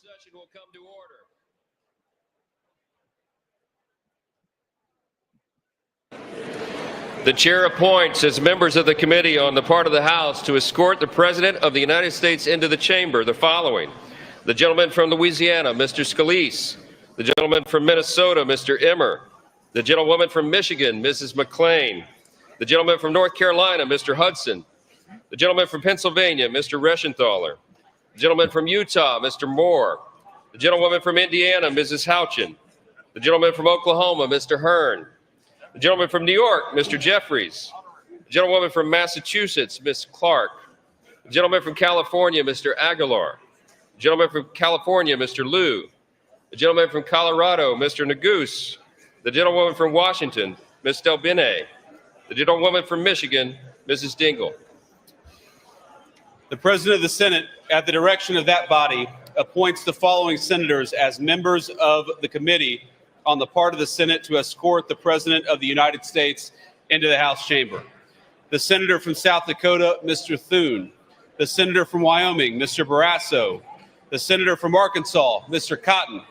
session will come to order. The chair appoints as members of the committee on the part of the House to escort the President of the United States into the chamber the following: the gentleman from Louisiana, Mr. Scalise; the gentleman from Minnesota, Mr. Emmer; the gentlewoman from Michigan, Mrs. McClain; the gentleman from North Carolina, Mr. Hudson; the gentleman from Pennsylvania, Mr. Reschenthaler; the gentleman from Utah, Mr. Moore; the gentlewoman from Indiana, Mrs. Houchin; the gentleman from Oklahoma, Mr. Hearn; the gentleman from New York, Mr. Jeffries; the gentlewoman from Massachusetts, Ms. Clark; the gentleman from California, Mr. Aguilar; the gentleman from California, Mr. Liu; the gentleman from Colorado, Mr. Neguse; the gentlewoman from Washington, Ms. Delbene; the gentlewoman from Michigan, Mrs. Dingell. The President of the Senate, at the direction of that body, appoints the following senators as members of the committee on the part of the Senate to escort the President of the United States into the House chamber: the Senator from South Dakota, Mr. Thune; the Senator from Wyoming, Mr. Barrasso; the Senator from Arkansas, Mr. Cotton;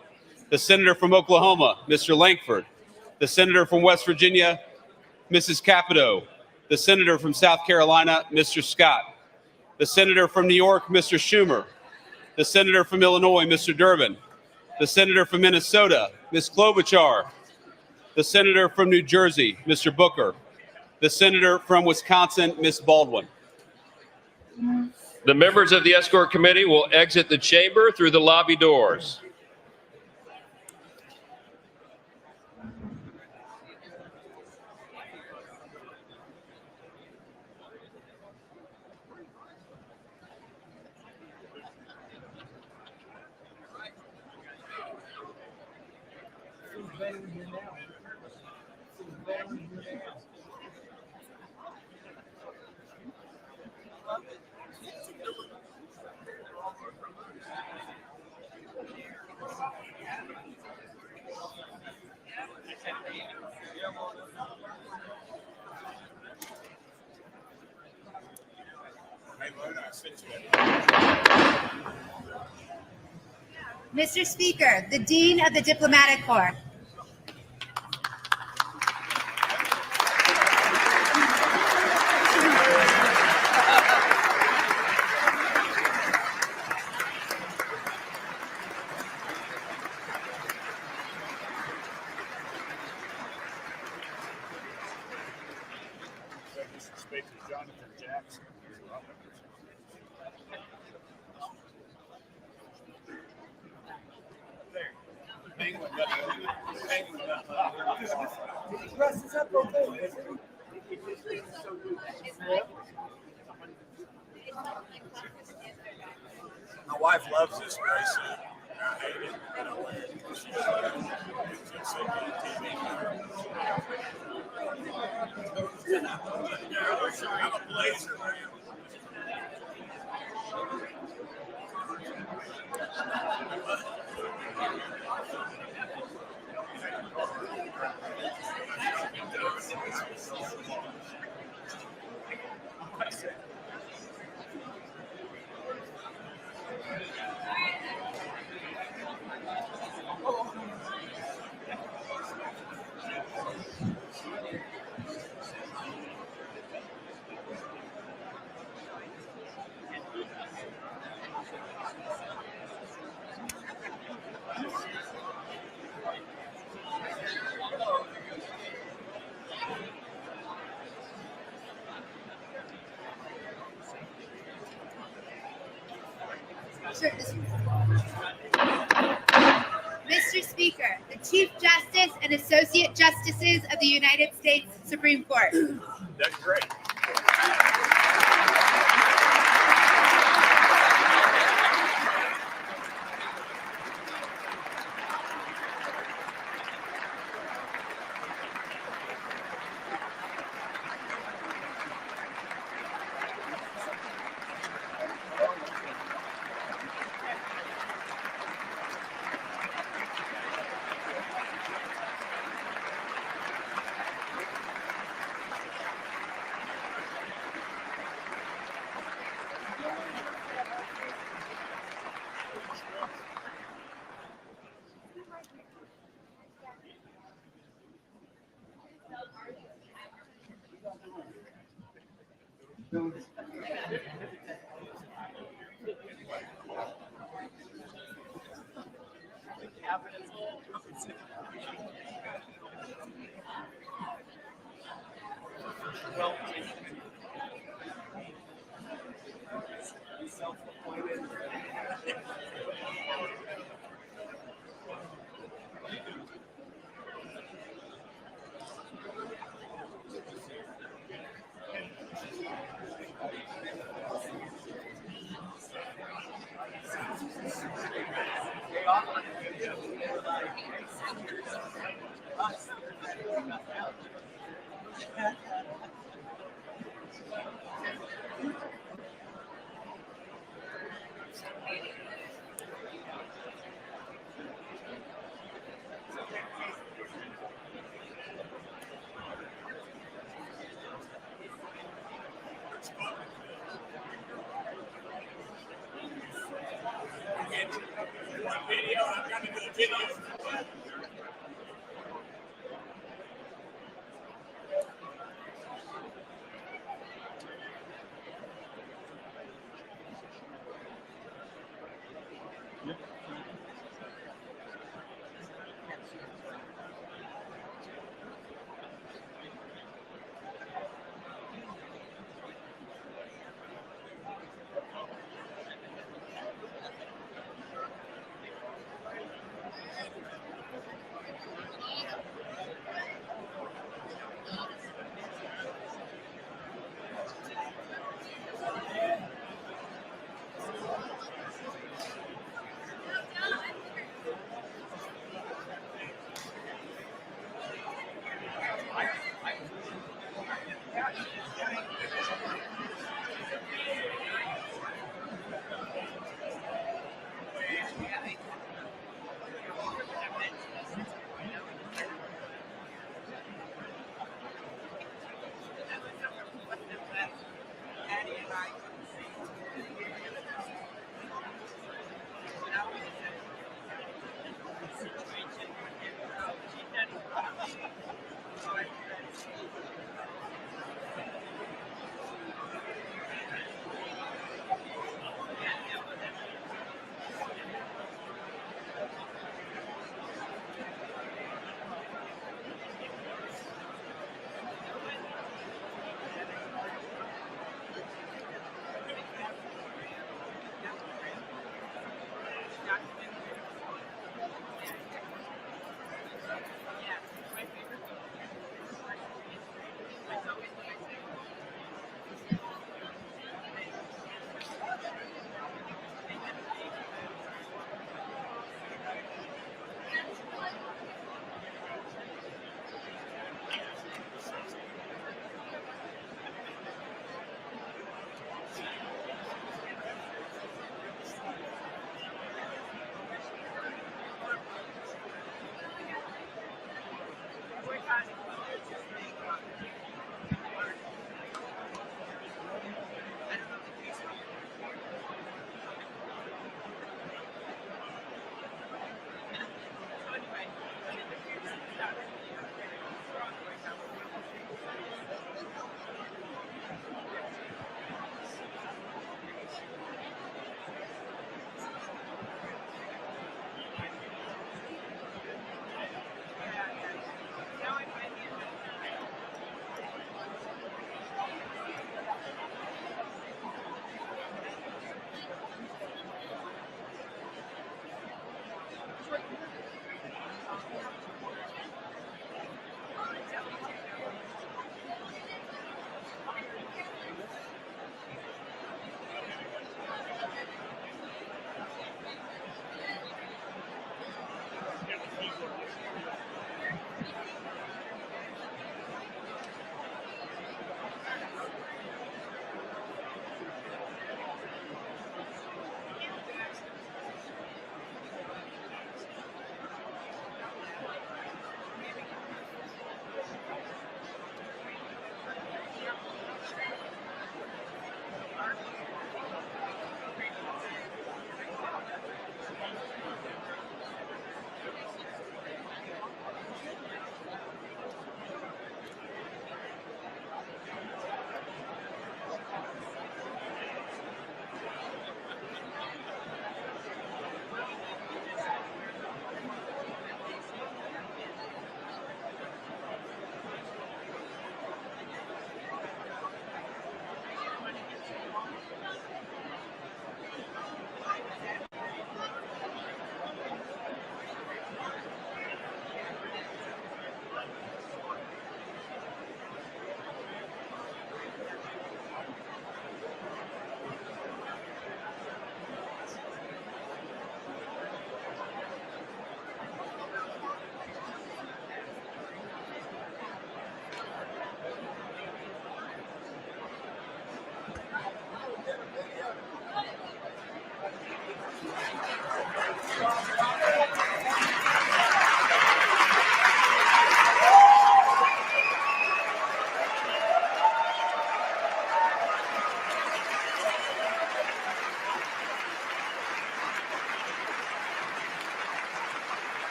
the Senator from Oklahoma, Mr. Lankford; the Senator from West Virginia, Mrs. Capito; the Senator from South Carolina, Mr. Scott; the Senator from New York, Mr. Schumer; the Senator from Illinois, Mr. Durbin; the Senator from Minnesota, Ms. Klobuchar; the Senator from New Jersey, Mr. Booker; the Senator from Wisconsin, Ms. Baldwin. The members of the Escort Committee will exit the chamber through the lobby doors. Mr. Speaker, the Dean of the Diplomatic Corps. Mr. Speaker, Jonathan Jackson. My wife loves this race. I hate it. I don't wear it. She's so good at TV. I'm a blazer, man. Mr. Speaker, the Chief Justice and Associate Justices of the United States Supreme Court. That's great. Video, I'm gonna do a video.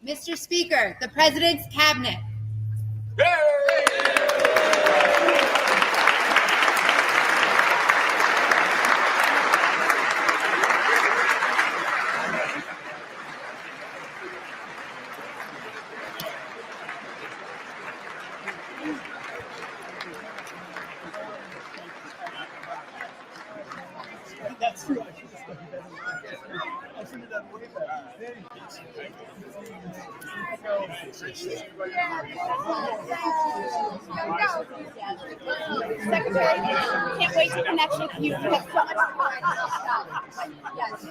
Mr. Speaker, the President's Cabinet. That's true. I should have done way better. Secretary, can't wait to connect with you. You have so much fun. Yes.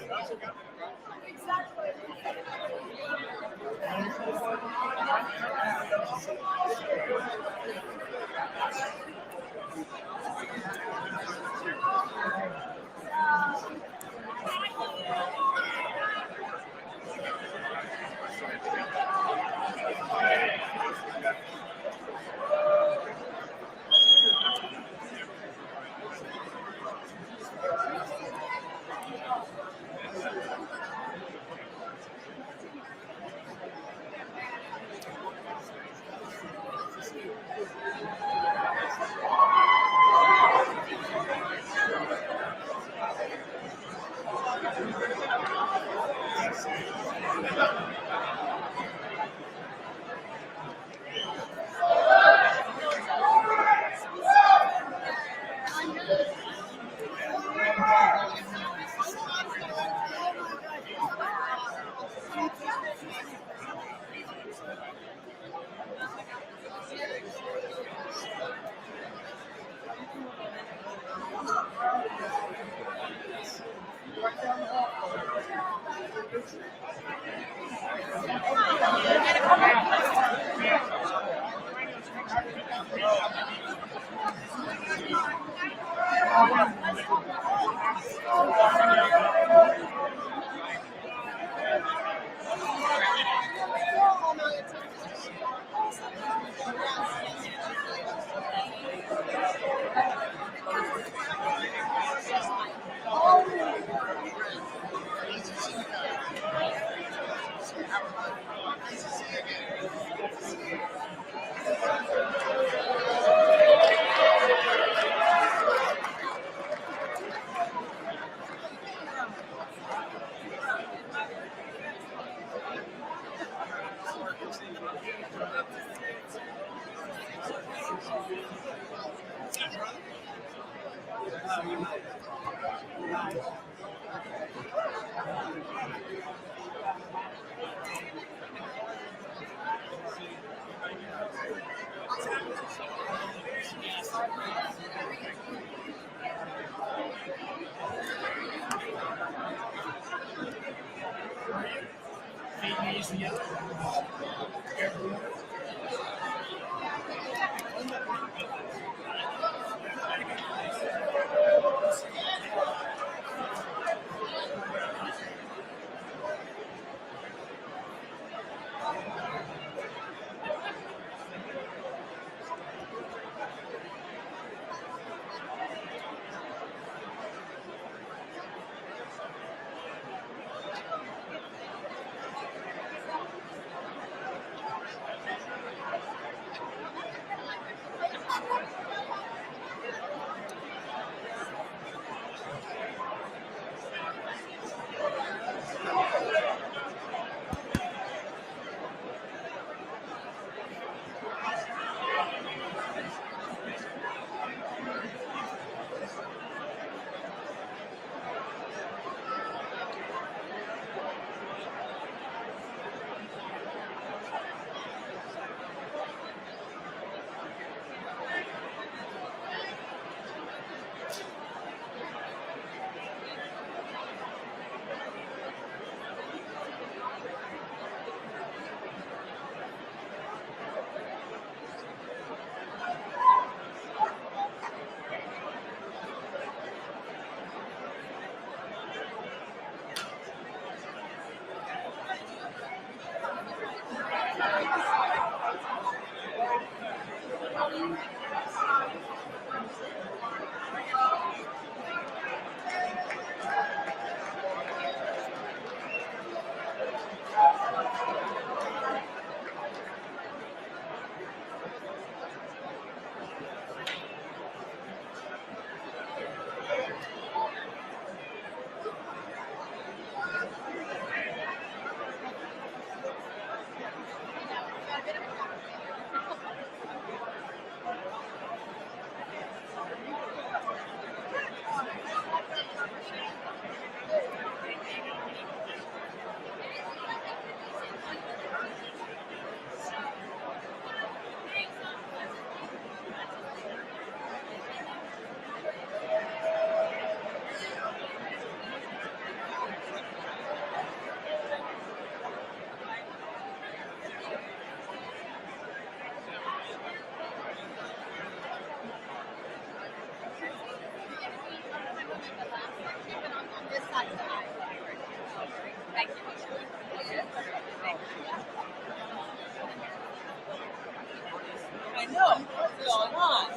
I know. What's going on?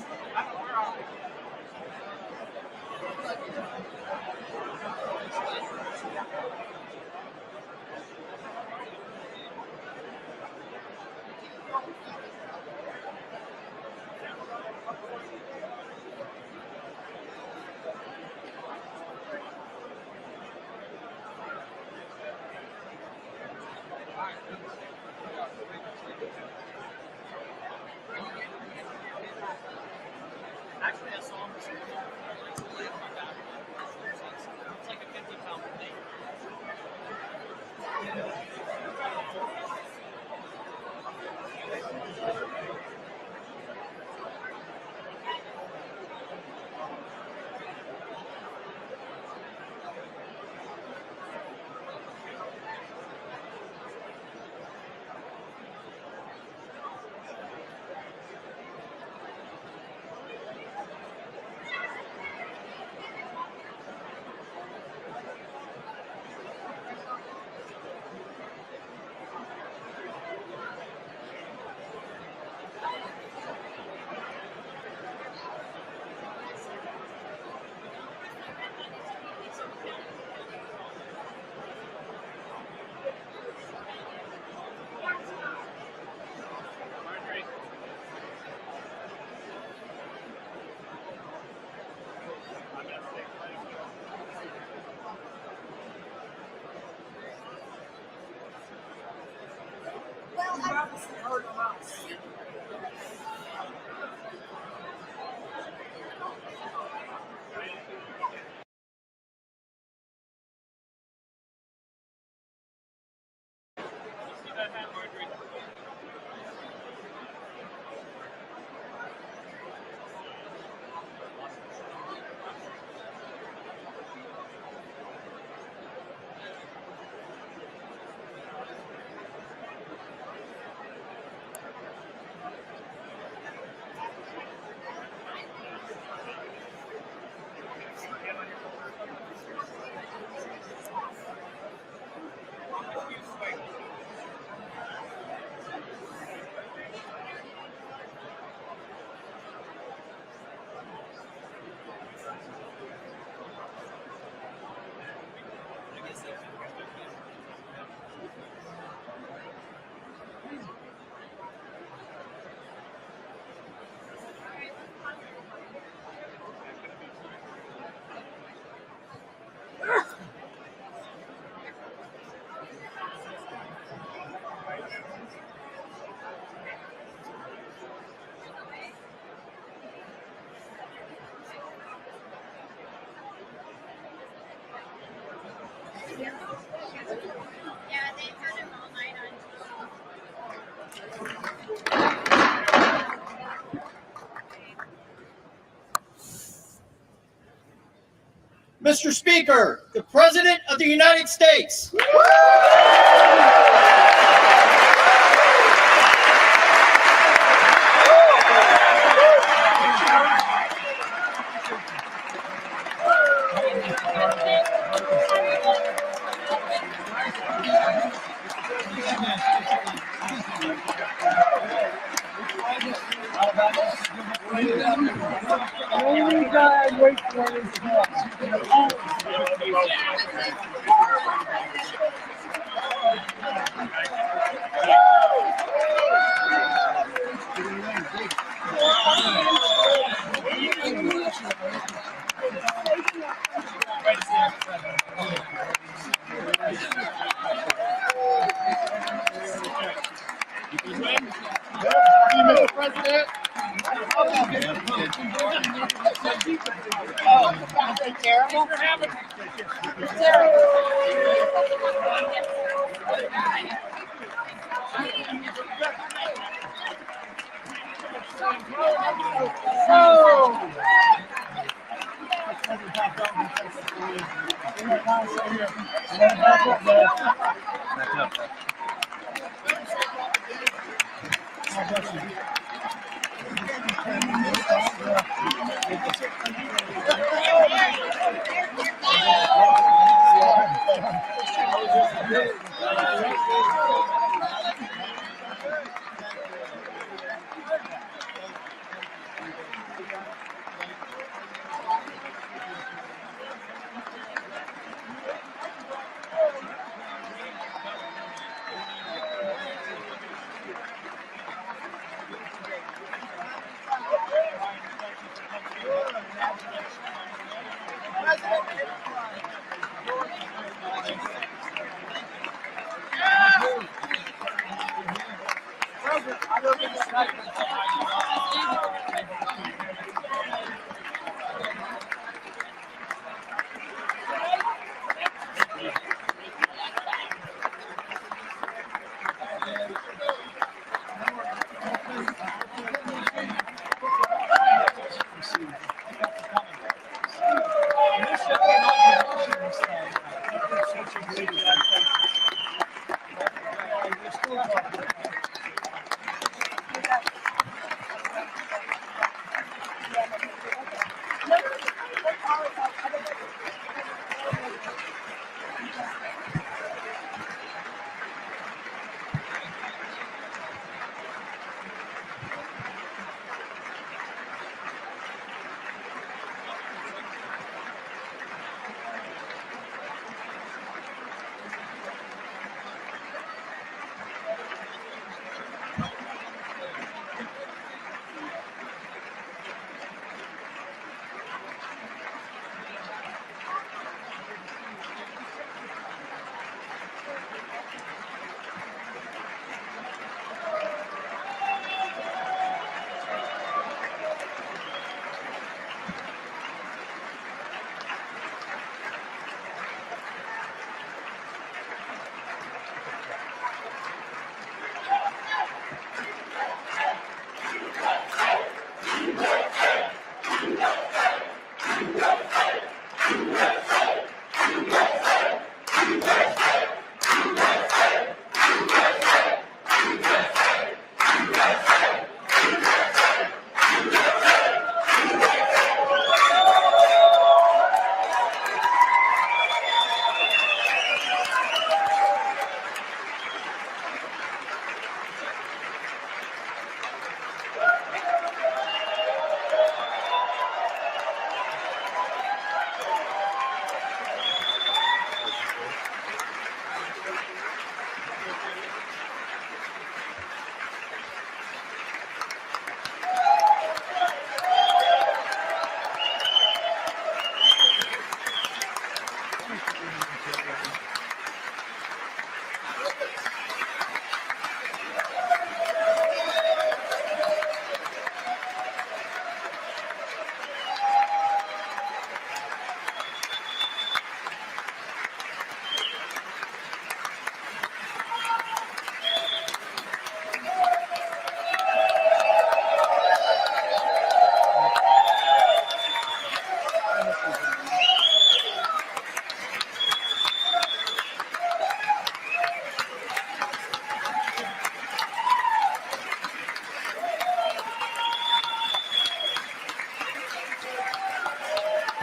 Actually, I saw him. It's like a 50-pound thing. Yeah, they had him all night on Mr. Speaker, the President of the United States. Mr. President. Terrible.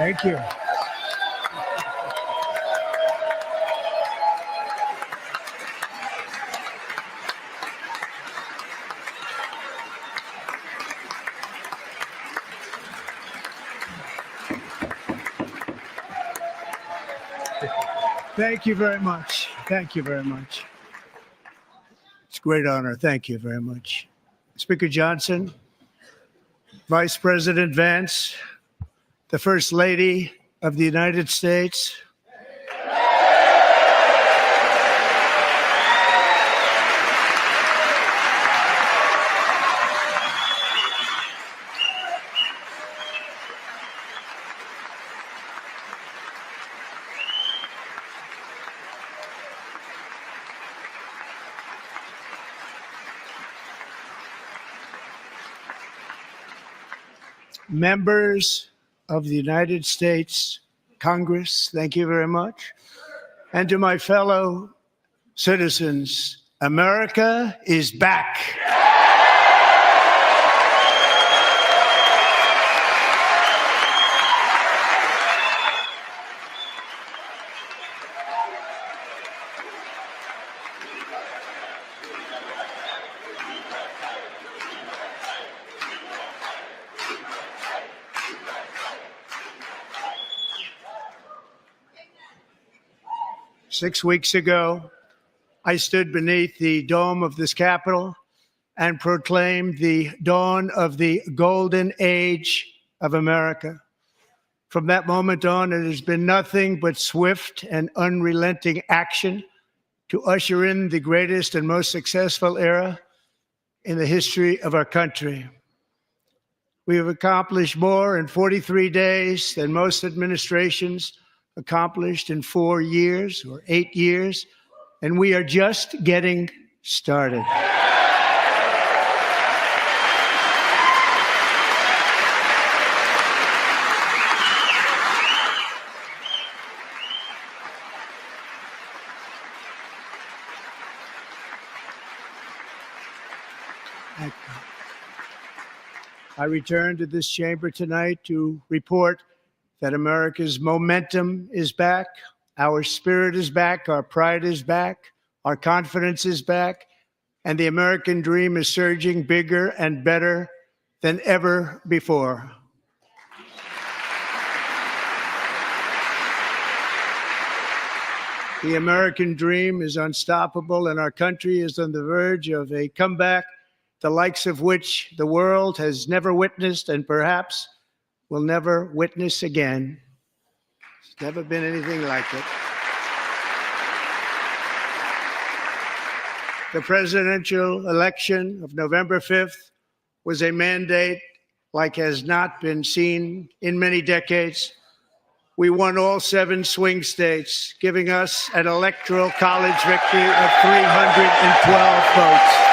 Thank you. Thank you very much. Thank you very much. It's a great honor. Thank you very much. Speaker Johnson, Vice President Vance, the First Lady of the United States, members of the United States Congress, thank you very much. And to my fellow citizens, America is back. 6 weeks ago, I stood beneath the dome of this Capitol and proclaimed the dawn of the golden age of America. From that moment on, it has been nothing but swift and unrelenting action to usher in the greatest and most successful era in the history of our country. We have accomplished more in 43 days than most administrations accomplished in 4 years or 8 years, and we are just getting started. I return to this chamber tonight to report that America's momentum is back, our spirit is back, our pride is back, our confidence is back, and the American dream is surging bigger and better than ever before. The American dream is unstoppable, and our country is on the verge of a comeback, the likes of which the world has never witnessed and perhaps will never witness again. There's never been anything like it. The presidential election of November 5th was a mandate like has not been seen in many decades. We won all 7 swing states, giving us an electoral college victory of 312 votes.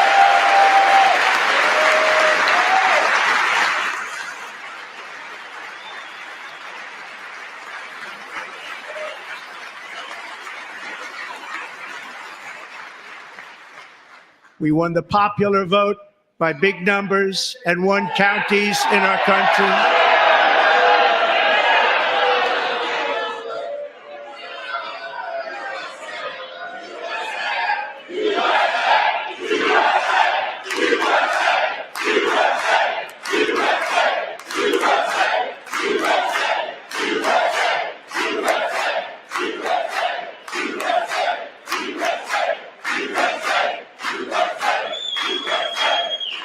We won the popular vote by big numbers and won counties in our country.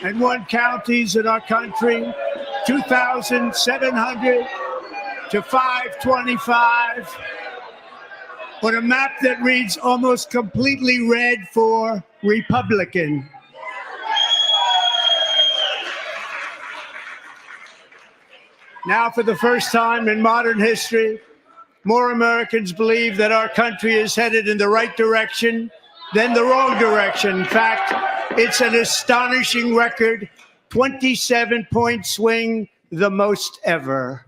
And won counties in our country, 2,700 to 525, on a map that reads almost completely red for Republican. Now, for the first time in modern history, more Americans believe that our country is headed in the right direction than the wrong direction. In fact, it's an astonishing record, 27-point swing, the most ever.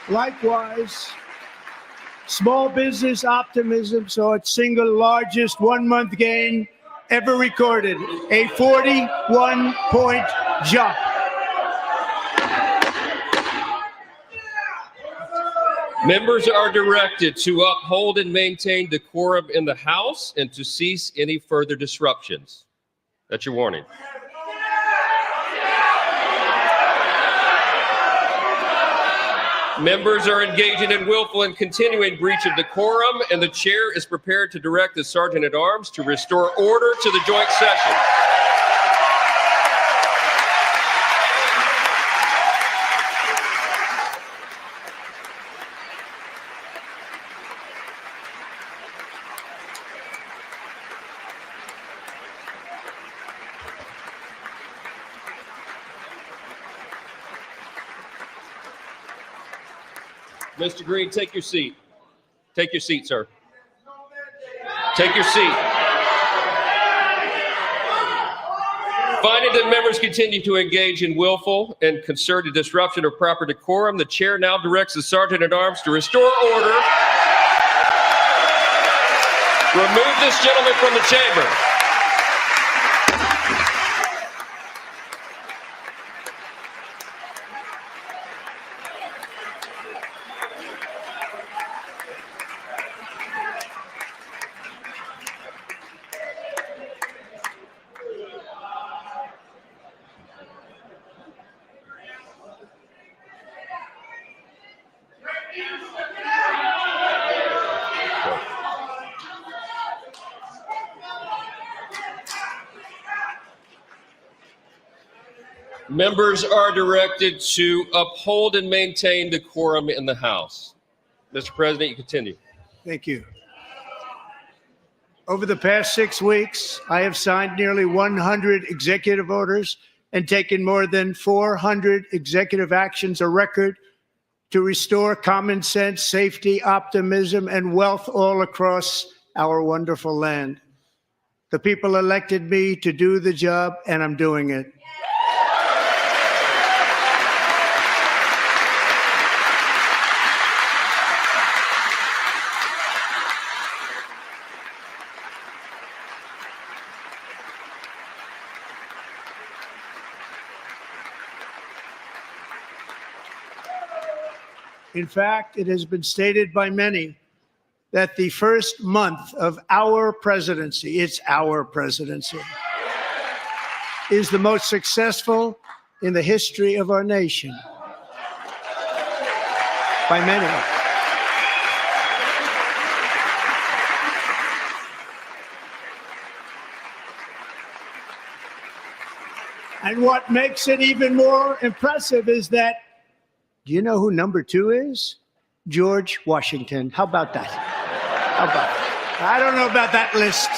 Likewise, small business optimism saw its single largest one-month gain ever recorded, a 41-point jump. Members are directed to uphold and maintain decorum in the House and to cease any further disruptions. That's your warning. Members are engaging in willful and continuing breach of decorum, and the chair is prepared to direct the Sergeant at Arms to restore order to the joint session. Mr. Green, take your seat. Take your seat, sir. Take your seat. Finding that members continue to engage in willful and concerted disruption of proper decorum, the chair now directs the Sergeant at Arms to restore order. Remove this gentleman from the chamber. Members are directed to uphold and maintain decorum in the House. Mr. President, you continue. Thank you. Over the past 6 weeks, I have signed nearly 100 executive orders and taken more than 400 executive actions, a record to restore common sense, safety, optimism, and wealth all across our wonderful land. The people elected me to do the job, and I'm doing it. In fact, it has been stated by many that the first month of our presidency, it's our presidency, is the most successful in the history of our nation. By many. And what makes it even more impressive is that, do you know who number 2 is? George Washington. How about that? How about that? I don't know about that list,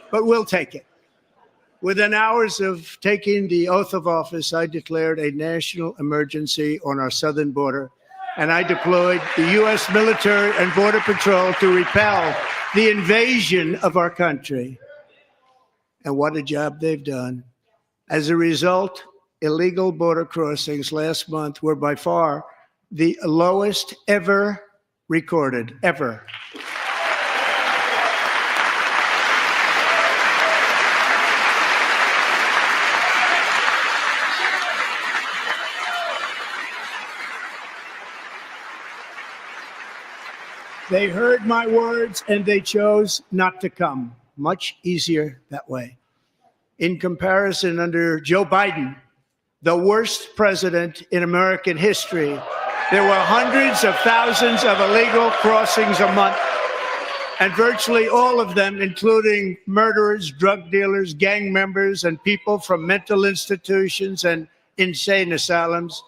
but we'll take it. Within hours of taking the oath of office, I declared a national emergency on our southern border, and I deployed the U.S. military and Border Patrol to repel the invasion of our country. And what a job they've done. As a result, illegal border crossings last month were by far the lowest ever recorded, ever. They heard my words and they chose not to come. Much easier that way. In comparison, under Joe Biden, the worst president in American history, there were hundreds of thousands of illegal crossings a month, and virtually all of them, including murderers, drug dealers, gang members, and people from mental institutions and insane asylums,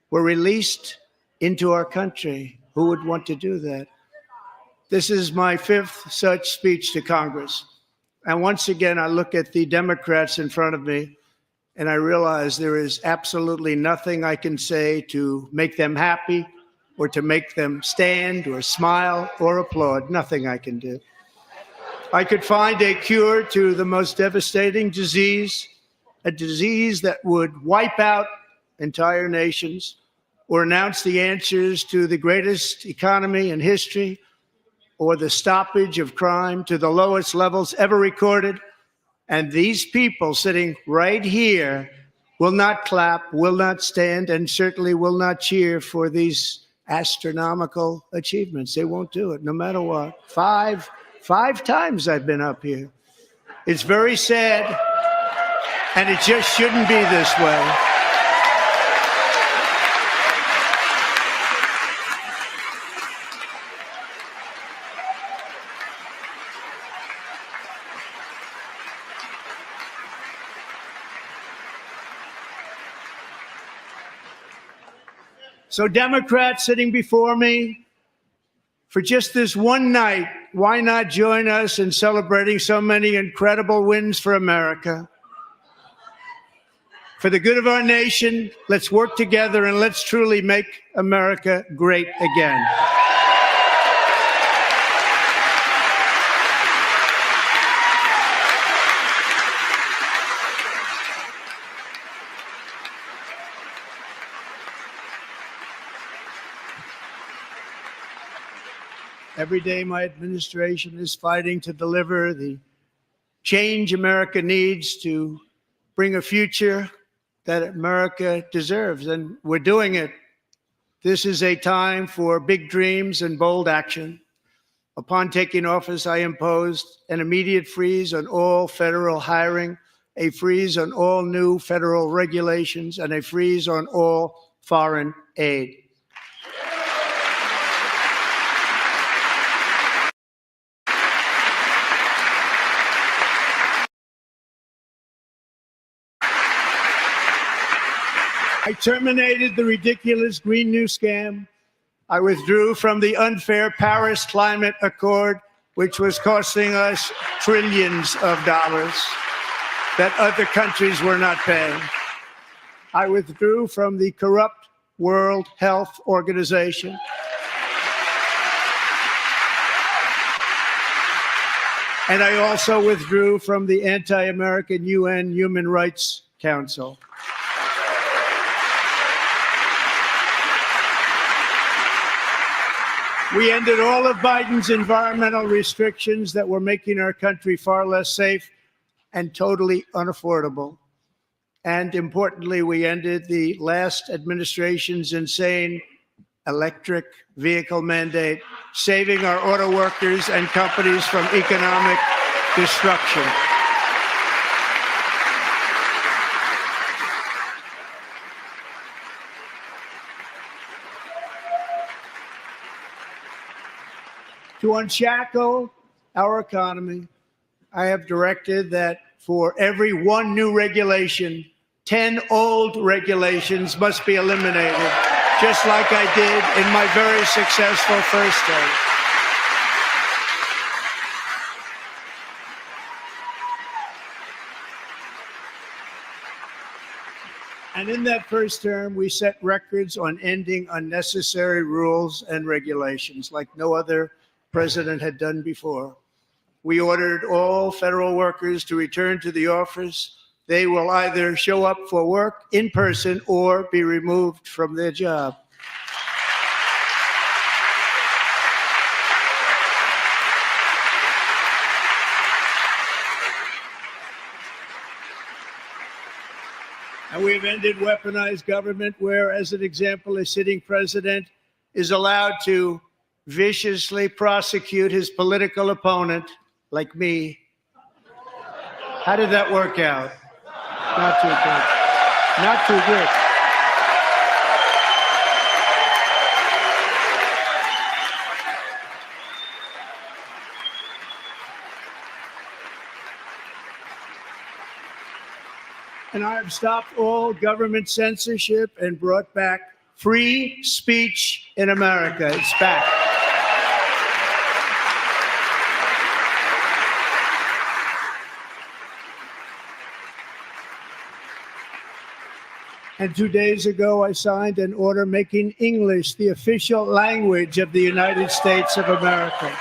were released into our country. Who would want to do that? This is my 5th such speech to Congress. And once again, I look at the Democrats in front of me, and I realize there is absolutely nothing I can say to make them happy or to make them stand or smile or applaud. Nothing I can do. I could find a cure to the most devastating disease, a disease that would wipe out entire nations, or announce the answers to the greatest economy in history, or the stoppage of crime to the lowest levels ever recorded. And these people sitting right here will not clap, will not stand, and certainly will not cheer for these astronomical achievements. They won't do it, no matter what. Five times I've been up here. It's very sad, and it just shouldn't be this way. So Democrats sitting before me, for just this one night, why not join us in celebrating so many incredible wins for America? For the good of our nation, let's work together and let's truly make America great again. Every day, my administration is fighting to deliver the change America needs to bring a future that America deserves, and we're doing it. This is a time for big dreams and bold action. Upon taking office, I imposed an immediate freeze on all federal hiring, a freeze on all new federal regulations, and a freeze on all foreign aid. I terminated the ridiculous Green New Scam. I withdrew from the unfair Paris Climate Accord, which was costing us trillions of dollars that other countries were not paying. I withdrew from the corrupt World Health Organization. And I also withdrew from the anti-American UN Human Rights Council. We ended all of Biden's environmental restrictions that were making our country far less safe and totally unaffordable. And importantly, we ended the last administration's insane electric vehicle mandate, saving our auto workers and companies from economic destruction. To unshackle our economy, I have directed that for every one new regulation, 10 old regulations must be eliminated, just like I did in my very successful first term. And in that first term, we set records on ending unnecessary rules and regulations like no other president had done before. We ordered all federal workers to return to the office. They will either show up for work in person or be removed from their job. And we've ended weaponized government where, as an example, a sitting president is allowed to viciously prosecute his political opponent, like me. How did that work out? Not too good. Not too good. And I have stopped all government censorship and brought back free speech in America. It's back. And 2 days ago, I signed an order making English the official language of the United States of America.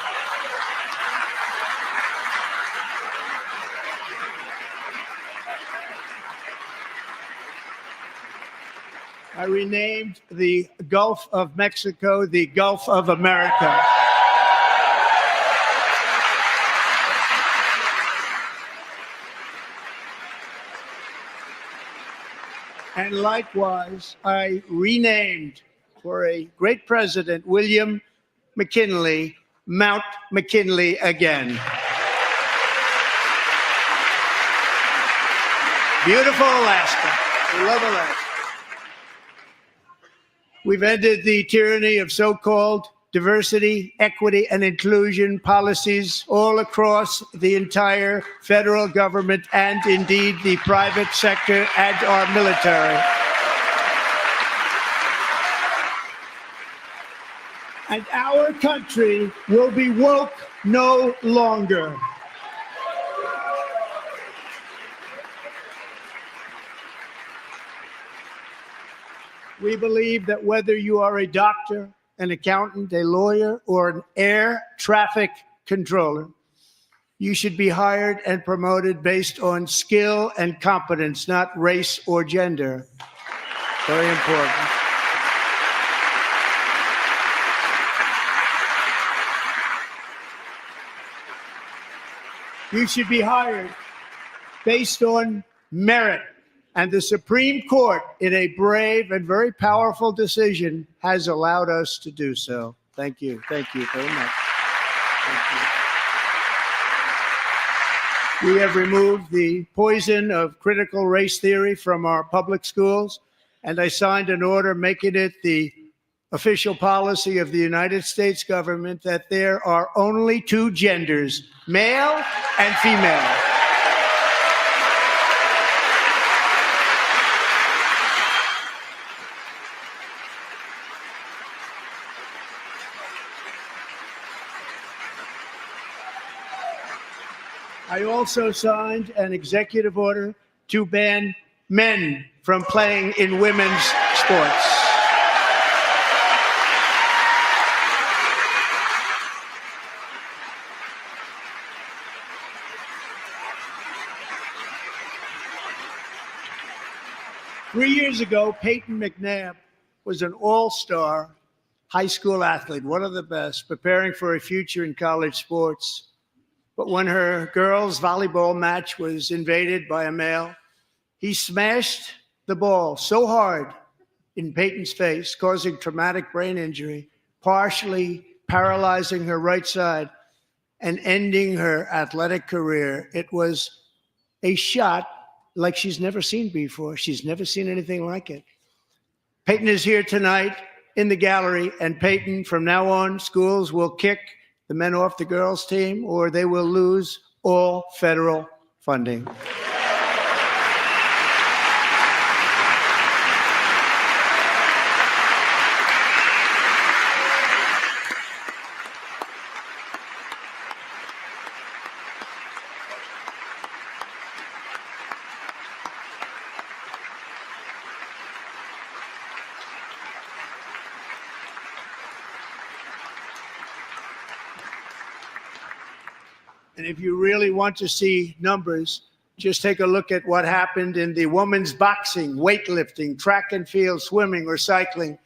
I renamed the Gulf of Mexico the Gulf of America. And likewise, I renamed, for a great president, William McKinley, Mount McKinley again. Beautiful Alaska. We love Alaska. We've ended the tyranny of so-called diversity, equity, and inclusion policies all across the entire federal government and indeed the private sector and our military. And our country will be woke no longer. We believe that whether you are a doctor, an accountant, a lawyer, or an air traffic controller, you should be hired and promoted based on skill and competence, not race or gender. Very important. You should be hired based on merit. And the Supreme Court, in a brave and very powerful decision, has allowed us to do so. Thank you. Thank you very much. Thank you. We have removed the poison of critical race theory from our public schools, and I signed an order making it the official policy of the United States government that there are only two genders, male and female. I also signed an executive order to ban men from playing in women's sports. Three years ago, Peyton McNabb was an all-star high school athlete, one of the best, preparing for a future in college sports. But when her girls' volleyball match was invaded by a male, he smashed the ball so hard in Peyton's face, causing traumatic brain injury, partially paralyzing her right side and ending her athletic career. It was a shot like she's never seen before. She's never seen anything like it. Peyton is here tonight in the gallery, and Peyton, from now on, schools will kick the men off the girls' team, or they will lose all federal funding. And if you really want to see numbers, just take a look at what happened in the women's boxing, weightlifting, track and field, swimming, or cycling,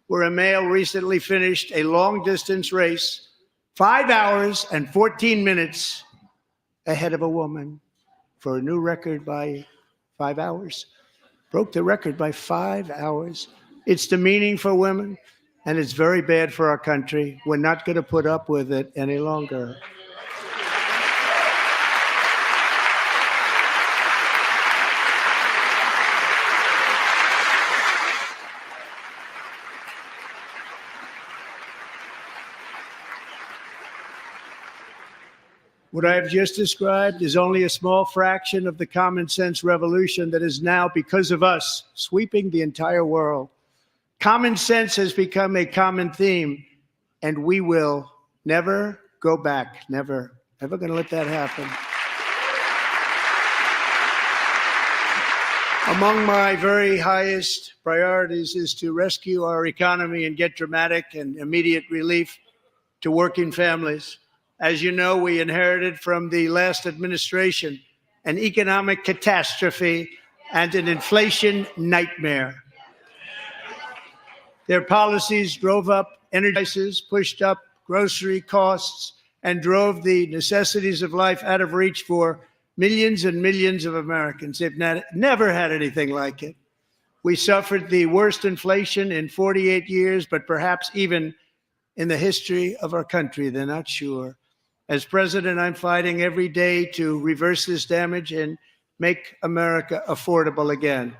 where a male recently finished a long-distance race 5 hours and 14 minutes ahead of a woman for a new record by 5 hours. Broke the record by 5 hours. It's demeaning for women, and it's very bad for our country. We're not going to put up with it any longer. What I have just described is only a small fraction of the common sense revolution that is now, because of us, sweeping the entire world. Common sense has become a common theme, and we will never go back. Never, ever going to let that happen. Among my very highest priorities is to rescue our economy and get dramatic and immediate relief to working families. As you know, we inherited from the last administration an economic catastrophe and an inflation nightmare. Their policies drove up energy prices, pushed up grocery costs, and drove the necessities of life out of reach for millions and millions of Americans. They've never had anything like it. We suffered the worst inflation in 48 years, but perhaps even in the history of our country. They're not sure. As president, I'm fighting every day to reverse this damage and make America affordable again.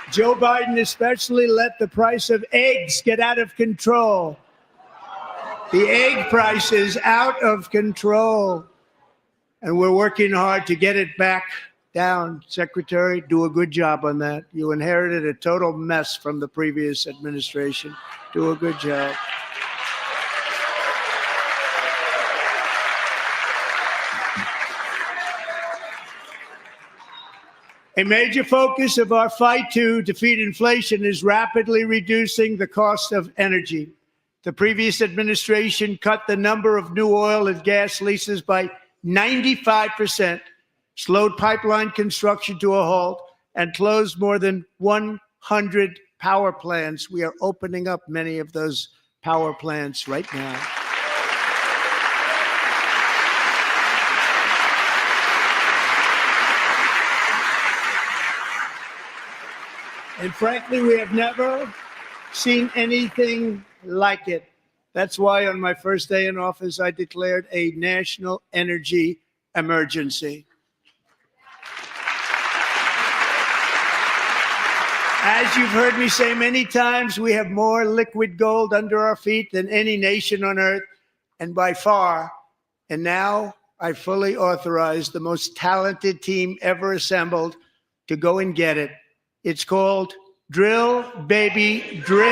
Joe Biden especially let the price of eggs get out of control. The egg price is out of control. And we're working hard to get it back down, Secretary. Do a good job on that. You inherited a total mess from the previous administration. Do a good job. A major focus of our fight to defeat inflation is rapidly reducing the cost of energy. The previous administration cut the number of new oil and gas leases by 95%, slowed pipeline construction to a halt, and closed more than 100 power plants. We are opening up many of those power plants right now. And frankly, we have never seen anything like it. That's why on my first day in office, I declared a national energy emergency. As you've heard me say many times, we have more liquid gold under our feet than any nation on earth, and by far. And now I fully authorize the most talented team ever assembled to go and get it. It's called Drill, Baby, Drill.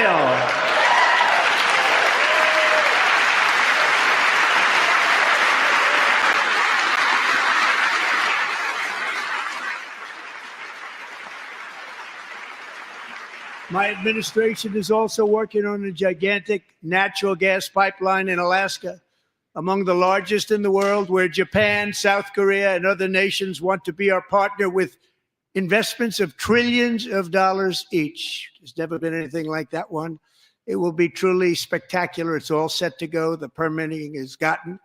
My administration is also working on a gigantic natural gas pipeline in Alaska, among the largest in the world, where Japan, South Korea, and other nations want to be our partner with investments of trillions of dollars each. There's never been anything like that one. It will be truly spectacular. It's all set to go. The permitting is gotten.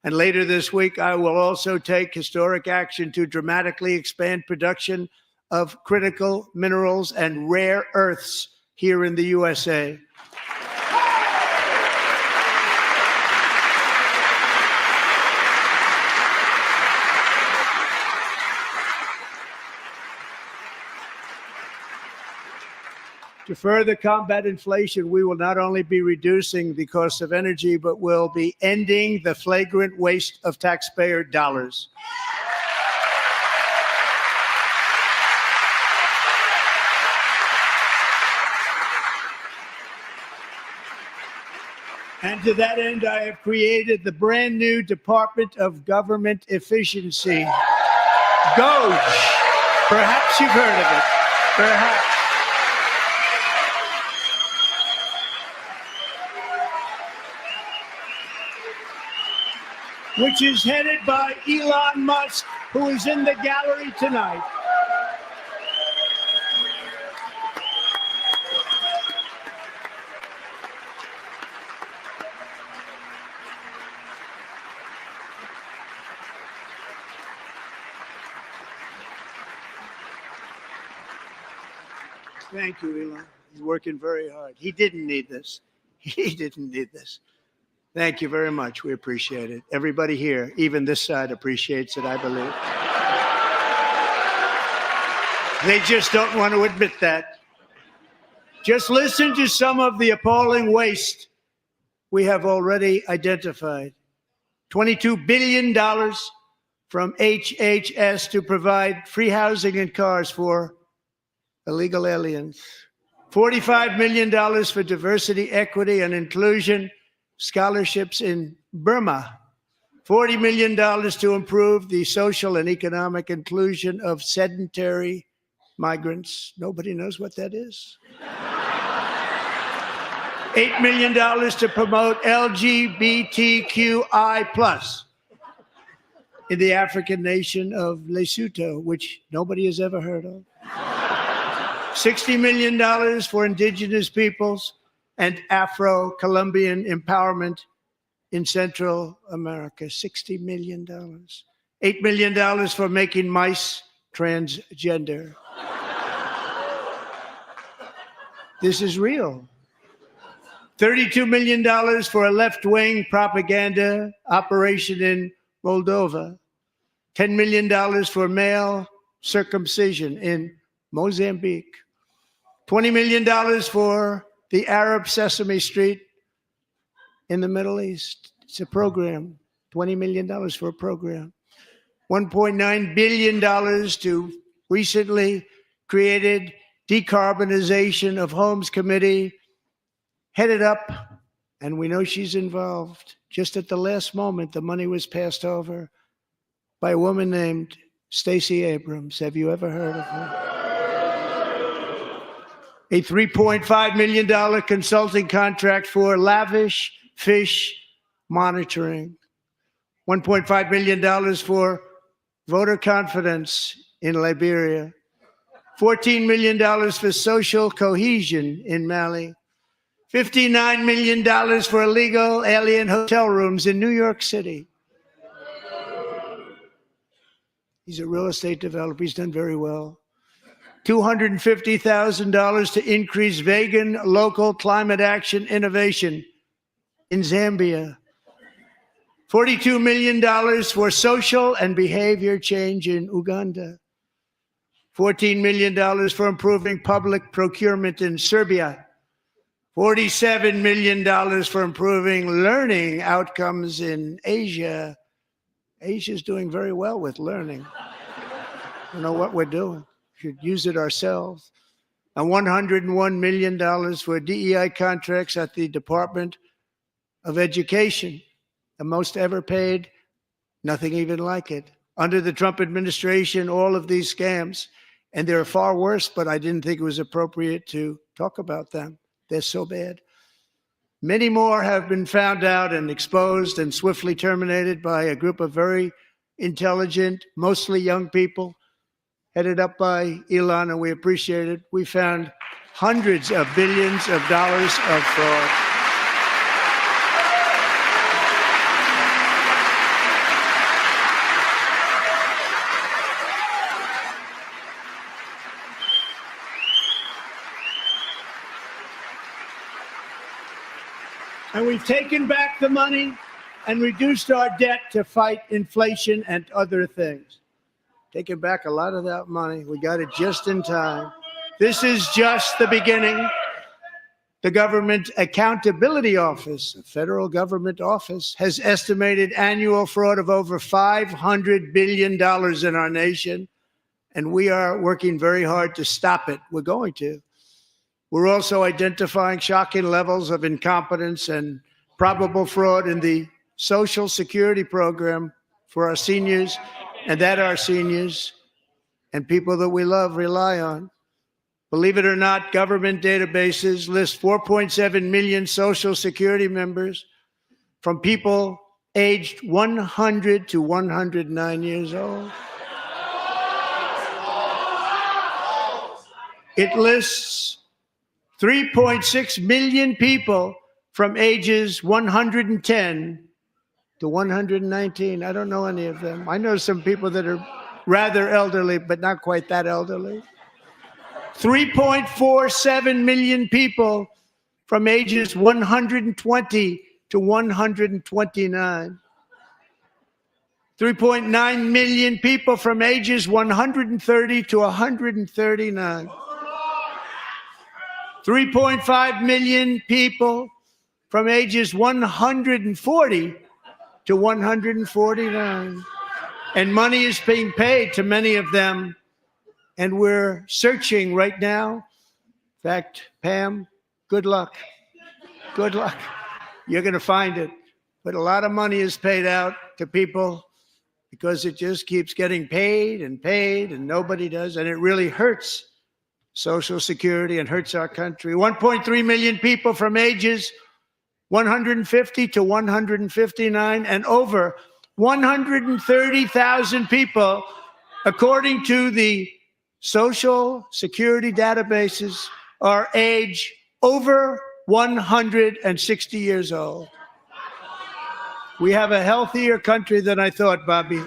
And later this week, I will also take historic action to dramatically expand production of critical minerals and rare earths here in the USA. To further combat inflation, we will not only be reducing the cost of energy, but will be ending the flagrant waste of taxpayer dollars. And to that end, I have created the brand new Department of Government Efficiency, DOGE. Perhaps you've heard of it. Perhaps. Which is headed by Elon Musk, who is in the gallery tonight. Thank you, Elon. He's working very hard. He didn't need this. He didn't need this. Thank you very much. We appreciate it. Everybody here, even this side, appreciates it, I believe. They just don't want to admit that. Just listen to some of the appalling waste we have already identified. $22 billion from HHS to provide free housing and cars for illegal aliens. $45 million for diversity, equity, and inclusion scholarships in Burma. $40 million to improve the social and economic inclusion of sedentary migrants. Nobody knows what that is. $8 million to promote LGBTQI+ in the African nation of Lesotho, which nobody has ever heard of. $60 million for indigenous peoples and Afro-Colombian empowerment in Central America. $60 million. $8 million for making mice transgender. This is real. $32 million for a left-wing propaganda operation in Moldova. $10 million for male circumcision in Mozambique. $20 million for the Arab Sesame Street in the Middle East. It's a program. $20 million for a program. $1.9 billion to recently created Decarbonization of Homes Committee, headed up, and we know she's involved. Just at the last moment, the money was passed over by a woman named Stacey Abrams. Have you ever heard of her? A $3.5 million consulting contract for lavish fish monitoring. $1.5 million for voter confidence in Liberia. $14 million for social cohesion in Mali. $59 million for illegal alien hotel rooms in New York City. He's a real estate developer. He's done very well. $250,000 to increase vegan local climate action innovation in Zambia. $42 million for social and behavior change in Uganda. $14 million for improving public procurement in Serbia. $47 million for improving learning outcomes in Asia. Asia's doing very well with learning. I don't know what we're doing. We should use it ourselves. And $101 million for DEI contracts at the Department of Education. The most ever paid, nothing even like it. Under the Trump administration, all of these scams, and they're far worse, but I didn't think it was appropriate to talk about them. They're so bad. Many more have been found out and exposed and swiftly terminated by a group of very intelligent, mostly young people, headed up by Elon, and we appreciate it. We found hundreds of billions of dollars of fraud. And we've taken back the money and reduced our debt to fight inflation and other things. Taking back a lot of that money. We got it just in time. This is just the beginning. The Government Accountability Office, a federal government office, has estimated annual fraud of over $500 billion in our nation, and we are working very hard to stop it. We're going to. We're also identifying shocking levels of incompetence and probable fraud in the Social Security program for our seniors, and that our seniors and people that we love rely on. Believe it or not, government databases list 4.7 million Social Security members from people aged 100 to 109 years old. It lists 3.6 million people from ages 110 to 119. I don't know any of them. I know some people that are rather elderly, but not quite that elderly. 3.47 million people from ages 120 to 129. 3.9 million people from ages 130 to 139. 3.5 million people from ages 140 to 149. And money is being paid to many of them. And we're searching right now. In fact, Pam, good luck. Good luck. You're going to find it. But a lot of money is paid out to people because it just keeps getting paid and nobody does. And it really hurts Social Security and hurts our country. 1.3 million people from ages 150 to 159, and over 130,000 people, according to the Social Security databases, are age over 160 years old. We have a healthier country than I thought, Bobby.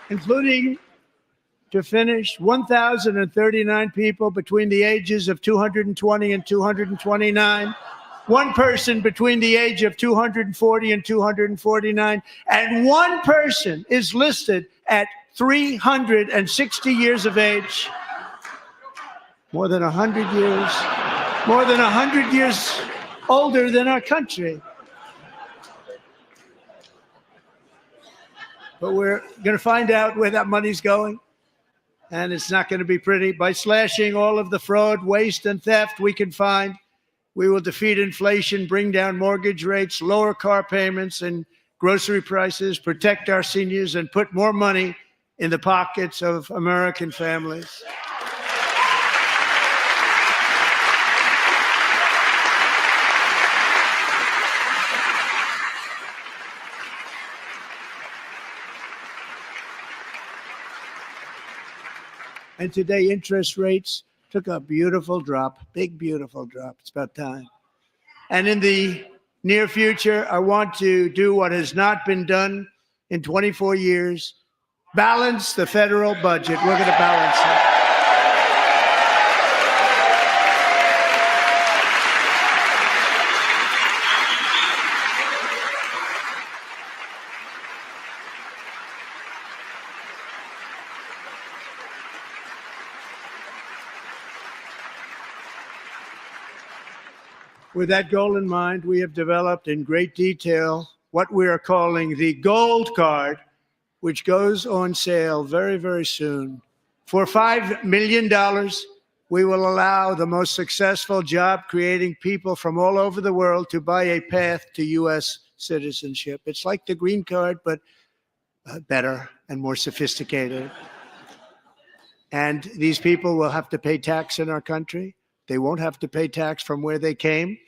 Including, to finish, 1,039 people between the ages of 220 and 229 one person between the age of 240 and 249, and one person is listed at 360 years of age. More than 100 years older than our country. But we're going to find out where that money's going, and it's not going to be pretty. By slashing all of the fraud, waste, and theft we can find, we will defeat inflation, bring down mortgage rates, lower car payments and grocery prices, protect our seniors, and put more money in the pockets of American families. And today, interest rates took a beautiful drop, big, beautiful drop. It's about time. And in the near future, I want to do what has not been done in 24 years, balance the federal budget. We're going to balance it. With that goal in mind, we have developed in great detail what we are calling the Gold Card, which goes on sale very, very soon. For $5 million, we will allow the most successful job-creating people from all over the world to buy a path to U.S. citizenship. It's like the green card, but better and more sophisticated. And these people will have to pay tax in our country. They won't have to pay tax from where they came.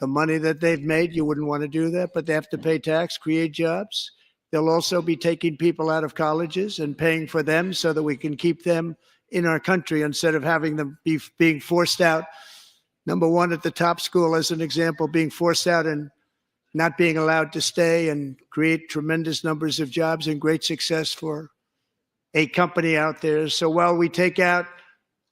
The money that they've made, you wouldn't want to do that, but they have to pay tax, create jobs. They'll also be taking people out of colleges and paying for them so that we can keep them in our country instead of having them being forced out. Number one, at the top school, as an example, being forced out and not being allowed to stay and create tremendous numbers of jobs and great success for a company out there. So while we take out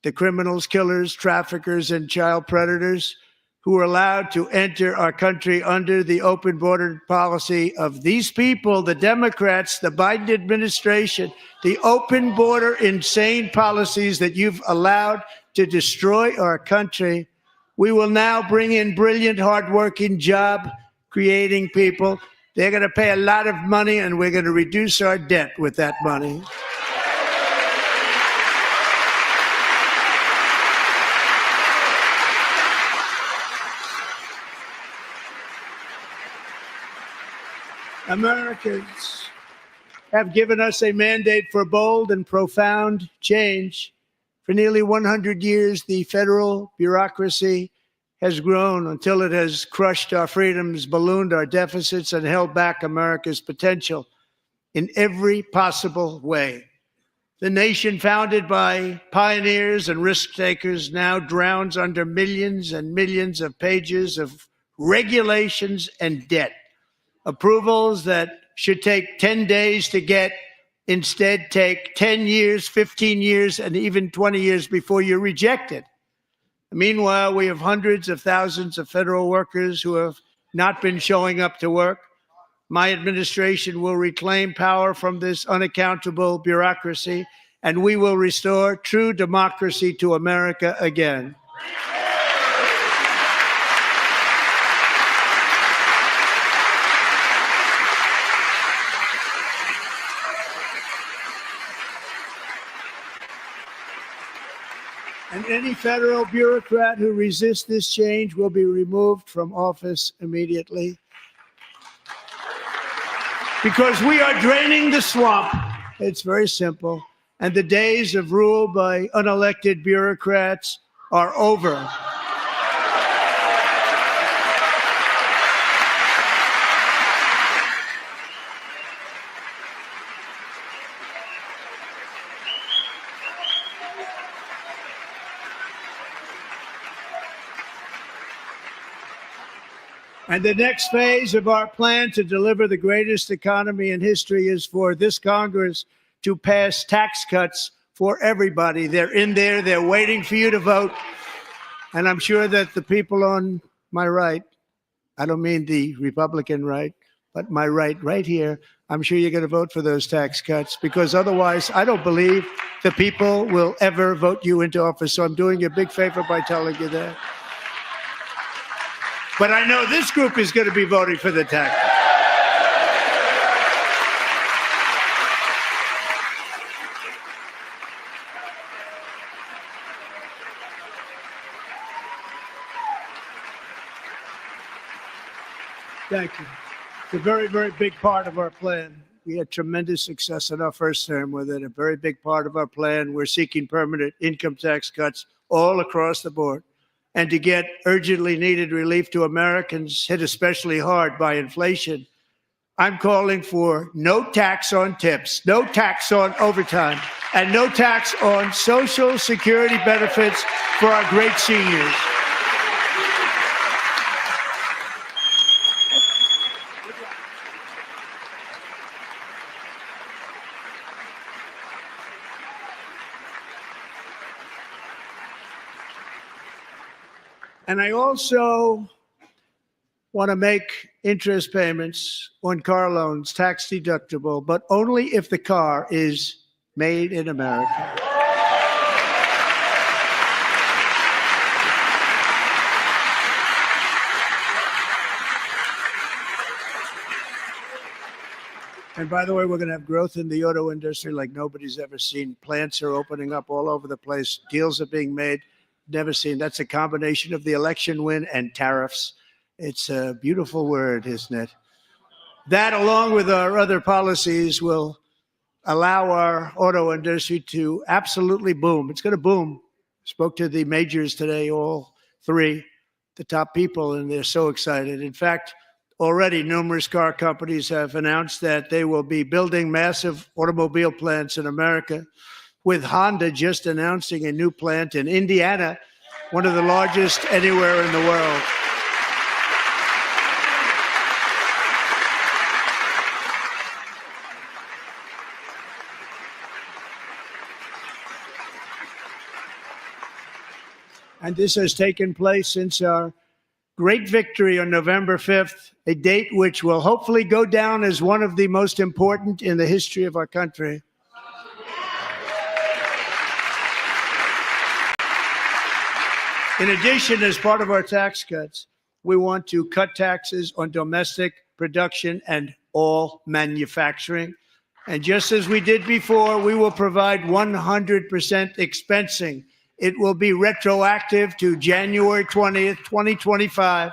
the criminals, killers, traffickers, and child predators who are allowed to enter our country under the open border policy of these people, the Democrats, the Biden administration, the open border insane policies that you've allowed to destroy our country, we will now bring in brilliant, hardworking, job-creating people. They're going to pay a lot of money, and we're going to reduce our debt with that money. Americans have given us a mandate for bold and profound change. For nearly 100 years, the federal bureaucracy has grown until it has crushed our freedoms, ballooned our deficits, and held back America's potential in every possible way. The nation founded by pioneers and risk takers now drowns under millions and millions of pages of regulations and debt. Approvals that should take 10 days to get instead take 10 years, 15 years, and even 20 years before you're rejected. Meanwhile, we have hundreds of thousands of federal workers who have not been showing up to work. My administration will reclaim power from this unaccountable bureaucracy, and we will restore true democracy to America again. And any federal bureaucrat who resists this change will be removed from office immediately. Because we are draining the swamp. It's very simple. And the days of rule by unelected bureaucrats are over. And the next phase of our plan to deliver the greatest economy in history is for this Congress to pass tax cuts for everybody. They're in there. They're waiting for you to vote. And I'm sure that the people on my right, I don't mean the Republican right, but my right here, I'm sure you're going to vote for those tax cuts, because otherwise I don't believe the people will ever vote you into office. So I'm doing you a big favor by telling you that. But I know this group is going to be voting for the tax cuts. Thank you. It's a very, very big part of our plan. We had tremendous success in our first term with it. A very big part of our plan. We're seeking permanent income tax cuts all across the board. And to get urgently needed relief to Americans hit especially hard by inflation, I'm calling for no tax on tips, no tax on overtime, and no tax on Social Security benefits for our great seniors. And I also want to make interest payments on car loans tax deductible, but only if the car is made in America. And by the way, we're going to have growth in the auto industry like nobody's ever seen. Plants are opening up all over the place. Deals are being made. Never seen. That's a combination of the election win and tariffs. It's a beautiful word, isn't it? That, along with our other policies, will allow our auto industry to absolutely boom. It's going to boom. Spoke to the majors today, all three, the top people, and they're so excited. In fact, already numerous car companies have announced that they will be building massive automobile plants in America, with Honda just announcing a new plant in Indiana, one of the largest anywhere in the world. And this has taken place since our great victory on November 5th, a date which will hopefully go down as one of the most important in the history of our country. In addition, as part of our tax cuts, we want to cut taxes on domestic production and all manufacturing. And just as we did before, we will provide 100% expensing. It will be retroactive to January 20th, 2025.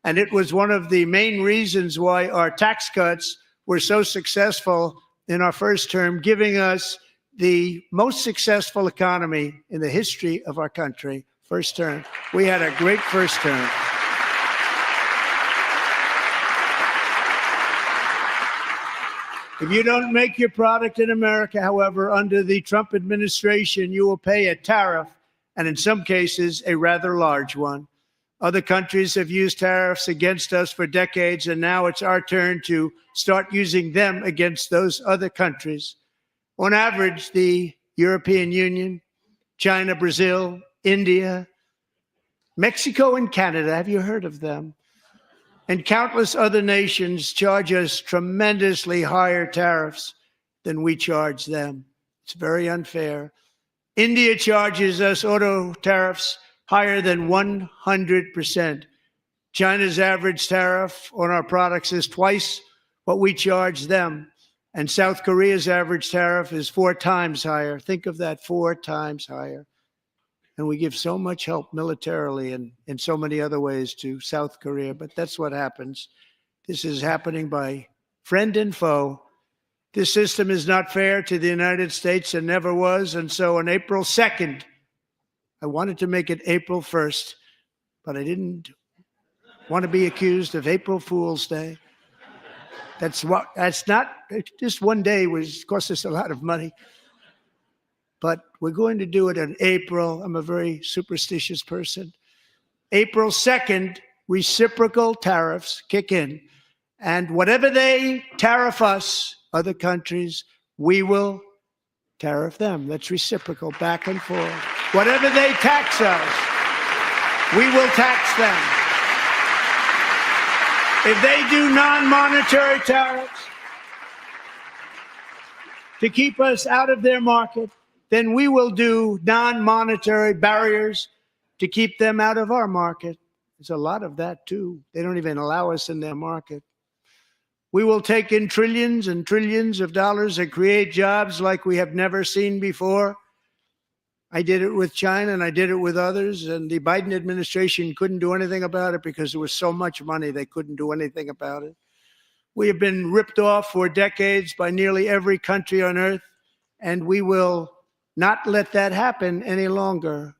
And it was one of the main reasons why our tax cuts were so successful in our first term, giving us the most successful economy in the history of our country. First term. We had a great first term. If you don't make your product in America, however, under the Trump administration, you will pay a tariff, and in some cases, a rather large one. Other countries have used tariffs against us for decades, and now it's our turn to start using them against those other countries. On average, the European Union, China, Brazil, India, Mexico, and Canada, have you heard of them? And countless other nations charge us tremendously higher tariffs than we charge them. It's very unfair. India charges us auto tariffs higher than 100%. China's average tariff on our products is twice what we charge them. And South Korea's average tariff is 4 times higher. Think of that, 4 times higher. And we give so much help militarily and in so many other ways to South Korea, but that's what happens. This is happening by friend and foe. This system is not fair to the United States and never was. And so on April 2nd, I wanted to make it April 1st, but I didn't want to be accused of April Fool's Day. That's not, just one day cost us a lot of money. But we're going to do it in April. I'm a very superstitious person. April 2nd, reciprocal tariffs kick in. And whatever they tariff us, other countries, we will tariff them. That's reciprocal, back and forth. Whatever they tax us, we will tax them. If they do non-monetary tariffs to keep us out of their market, then we will do non-monetary barriers to keep them out of our market. There's a lot of that, too. They don't even allow us in their market. We will take in trillions and trillions of dollars and create jobs like we have never seen before. I did it with China and I did it with others, and the Biden administration couldn't do anything about it because there was so much money they couldn't do anything about it. We have been ripped off for decades by nearly every country on earth, and we will not let that happen any longer.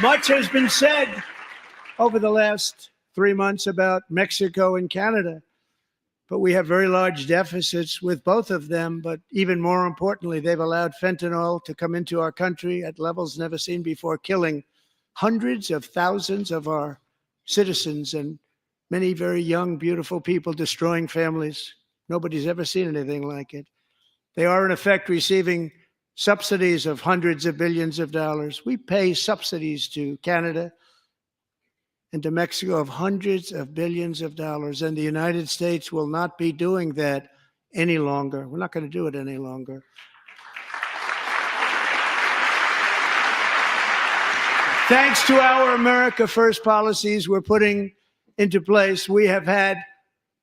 Much has been said over the last 3 months about Mexico and Canada, but we have very large deficits with both of them. But even more importantly, they've allowed fentanyl to come into our country at levels never seen before, killing hundreds of thousands of our citizens and many very young, beautiful people, destroying families. Nobody's ever seen anything like it. They are, in effect, receiving subsidies of hundreds of billions of dollars. We pay subsidies to Canada and to Mexico of hundreds of billions of dollars, and the United States will not be doing that any longer. We're not going to do it any longer. Thanks to our America First policies we're putting into place, we have had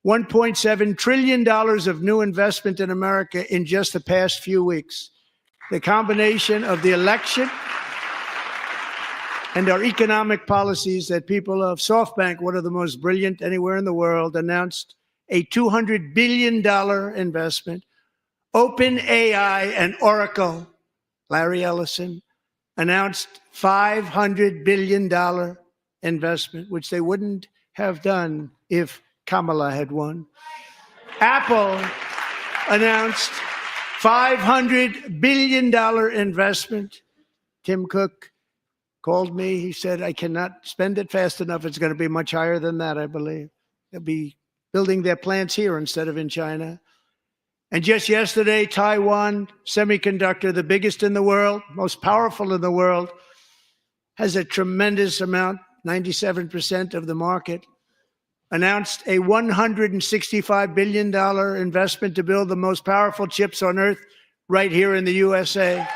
$1.7 trillion of new investment in America in just the past few weeks. The combination of the election and our economic policies that people of SoftBank, one of the most brilliant anywhere in the world, announced a $200 billion investment. OpenAI and Oracle, Larry Ellison, announced $500 billion investment, which they wouldn't have done if Kamala had won. Apple announced $500 billion investment. Tim Cook called me. He said, I cannot spend it fast enough. It's going to be much higher than that, I believe. They'll be building their plants here instead of in China. And just yesterday, Taiwan Semiconductor, the biggest in the world, most powerful in the world, has a tremendous amount, 97% of the market, announced a $165 billion investment to build the most powerful chips on earth right here in the USA.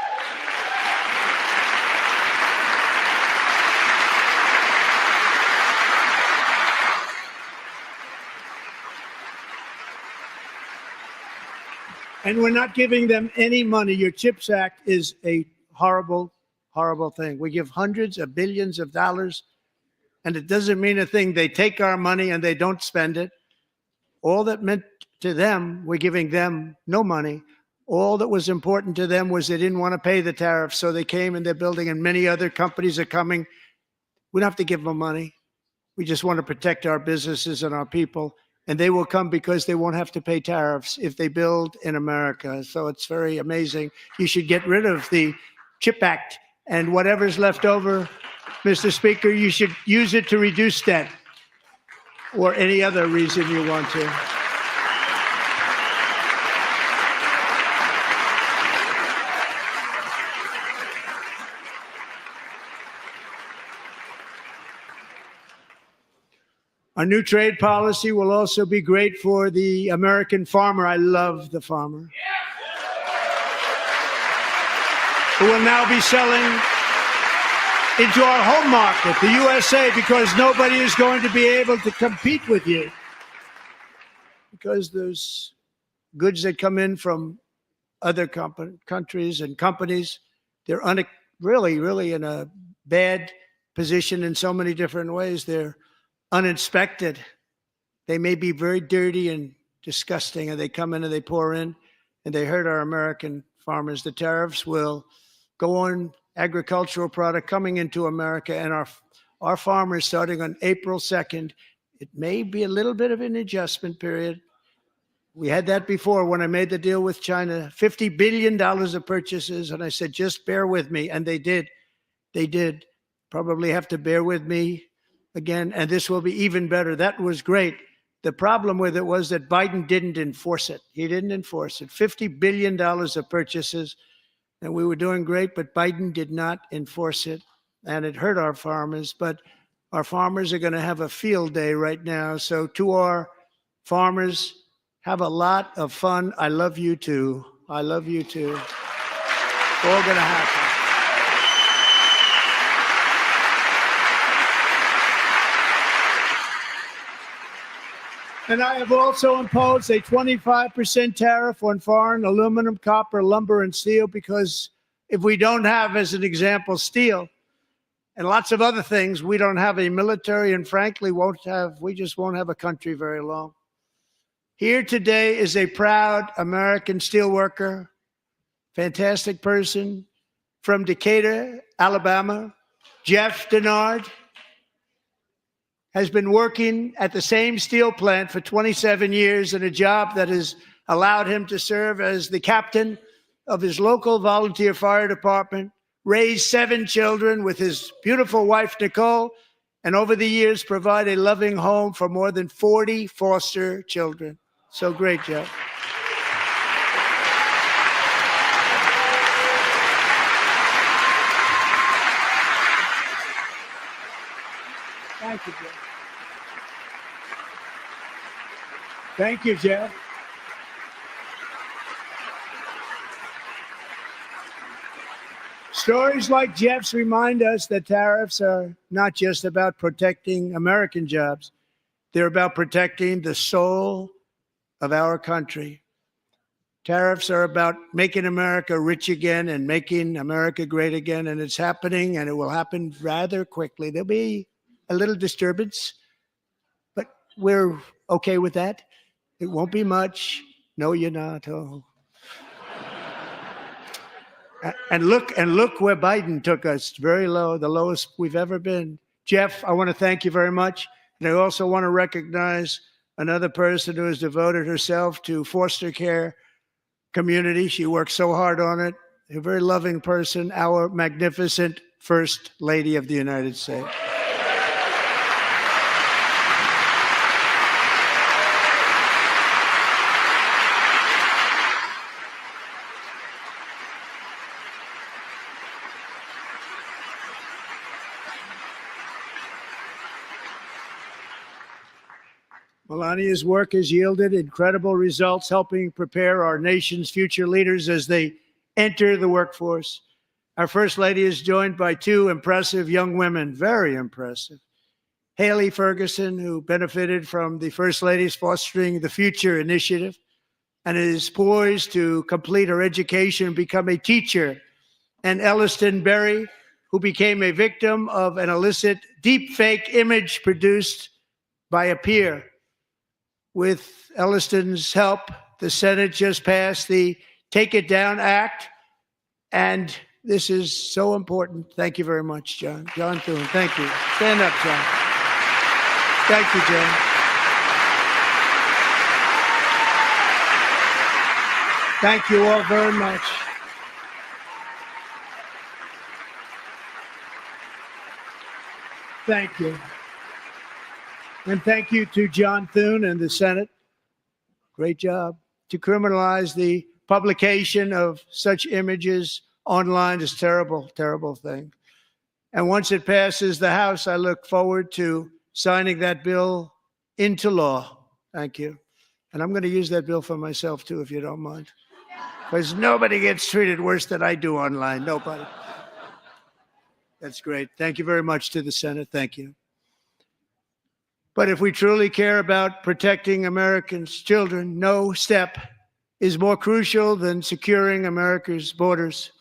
And we're not giving them any money. Your CHIPS Act is a horrible, horrible thing. We give hundreds of billions of dollars, and it doesn't mean a thing. They take our money and they don't spend it. All that meant to them, we're giving them no money. All that was important to them was they didn't want to pay the tariffs, so they came and they're building, and many other companies are coming. We don't have to give them money. We just want to protect our businesses and our people. And they will come because they won't have to pay tariffs if they build in America. So it's very amazing. You should get rid of the CHIP Act, and whatever's left over, Mr. Speaker, you should use it to reduce debt or any other reason you want to. Our new trade policy will also be great for the American farmer. I love the farmer. Who will now be selling into our home market, the USA, because nobody is going to be able to compete with you. Because there's goods that come in from other countries and companies. They're really in a bad position in so many different ways. They're uninspected. They may be very dirty and disgusting, and they come in and they pour in and they hurt our American farmers. The tariffs will go on agricultural product coming into America, and our farmers, starting on April 2nd, it may be a little bit of an adjustment period. We had that before when I made the deal with China, $50 billion of purchases, and I said, just bear with me, and they did. They did. Probably have to bear with me again, and this will be even better. That was great. The problem with it was that Biden didn't enforce it. He didn't enforce it. $50 billion of purchases, and we were doing great, but Biden did not enforce it, and it hurt our farmers. But our farmers are going to have a field day right now. So to our farmers, have a lot of fun. I love you too. I love you too. It's all going to happen. And I have also imposed a 25% tariff on foreign aluminum, copper, lumber, and steel, because if we don't have, as an example, steel and lots of other things, we don't have a military, and frankly, we just won't have a country very long. Here today is a proud American steelworker, fantastic person from Decatur, Alabama, Jeff Denard. Has been working at the same steel plant for 27 years in a job that has allowed him to serve as the captain of his local volunteer fire department, raise 7 children with his beautiful wife, Nicole, and over the years provide a loving home for more than 40 foster children. So great, Jeff. Thank you, Jeff. Thank you, Jeff. Stories like Jeff's remind us that tariffs are not just about protecting American jobs. They're about protecting the soul of our country. Tariffs are about making America rich again and making America great again, and it's happening, and it will happen rather quickly. There'll be a little disturbance, but we're okay with that. It won't be much. No, you're not. Oh. And look where Biden took us. Very low, the lowest we've ever been. Jeff, I want to thank you very much. And I also want to recognize another person who has devoted herself to foster care community. She works so hard on it. A very loving person, our magnificent First Lady of the United States. Melania's work has yielded incredible results, helping prepare our nation's future leaders as they enter the workforce. Our First Lady is joined by 2 impressive young women, very impressive. Haley Ferguson, who benefited from the First Lady's Fostering the Future initiative and is poised to complete her education and become a teacher. And Elliston Berry, who became a victim of an illicit deepfake image produced by a peer. With Elliston's help, the Senate just passed the Take It Down Act, and this is so important. Thank you very much, John. John Thune, thank you. Stand up, John. Thank you, John. Thank you all very much. Thank you. And thank you to John Thune and the Senate. Great job. To criminalize the publication of such images online is terrible, terrible thing. And once it passes the House, I look forward to signing that bill into law. Thank you. And I'm going to use that bill for myself, too, if you don't mind. Because nobody gets treated worse than I do online. Nobody. That's great. Thank you very much to the Senate. Thank you. But if we truly care about protecting Americans' children, no step is more crucial than securing America's borders.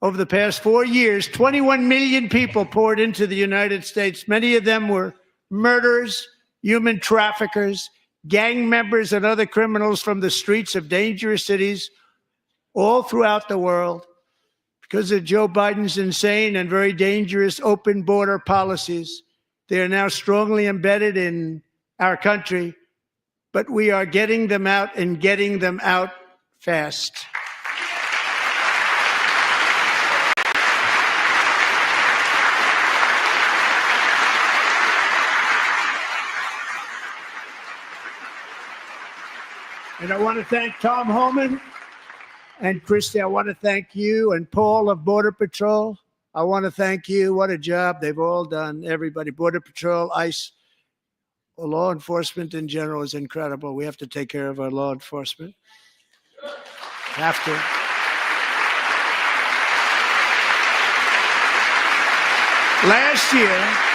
Over the past 4 years, 21 million people poured into the United States. Many of them were murderers, human traffickers, gang members, and other criminals from the streets of dangerous cities all throughout the world. Because of Joe Biden's insane and very dangerous open border policies, they are now strongly embedded in our country, but we are getting them out and getting them out fast. And I want to thank Tom Homan and Christy. I want to thank you and Paul of Border Patrol. I want to thank you. What a job they've all done. Everybody, Border Patrol, ICE, law enforcement in general is incredible. We have to take care of our law enforcement. Have to. Last year,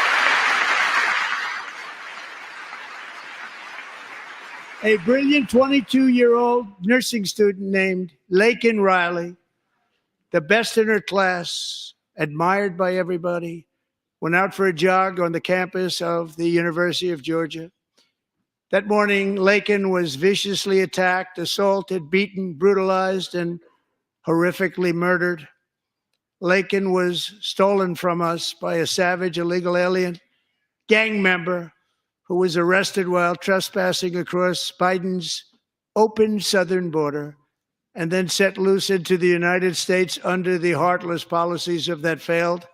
a brilliant 22-year-old nursing student named Lakin Riley, the best in her class, admired by everybody, went out for a jog on the campus of the University of Georgia. That morning, Lakin was viciously attacked, assaulted, beaten, brutalized, and horrifically murdered. Lakin was stolen from us by a savage illegal alien gang member who was arrested while trespassing across Biden's open southern border and then set loose into the United States under the heartless policies of that failed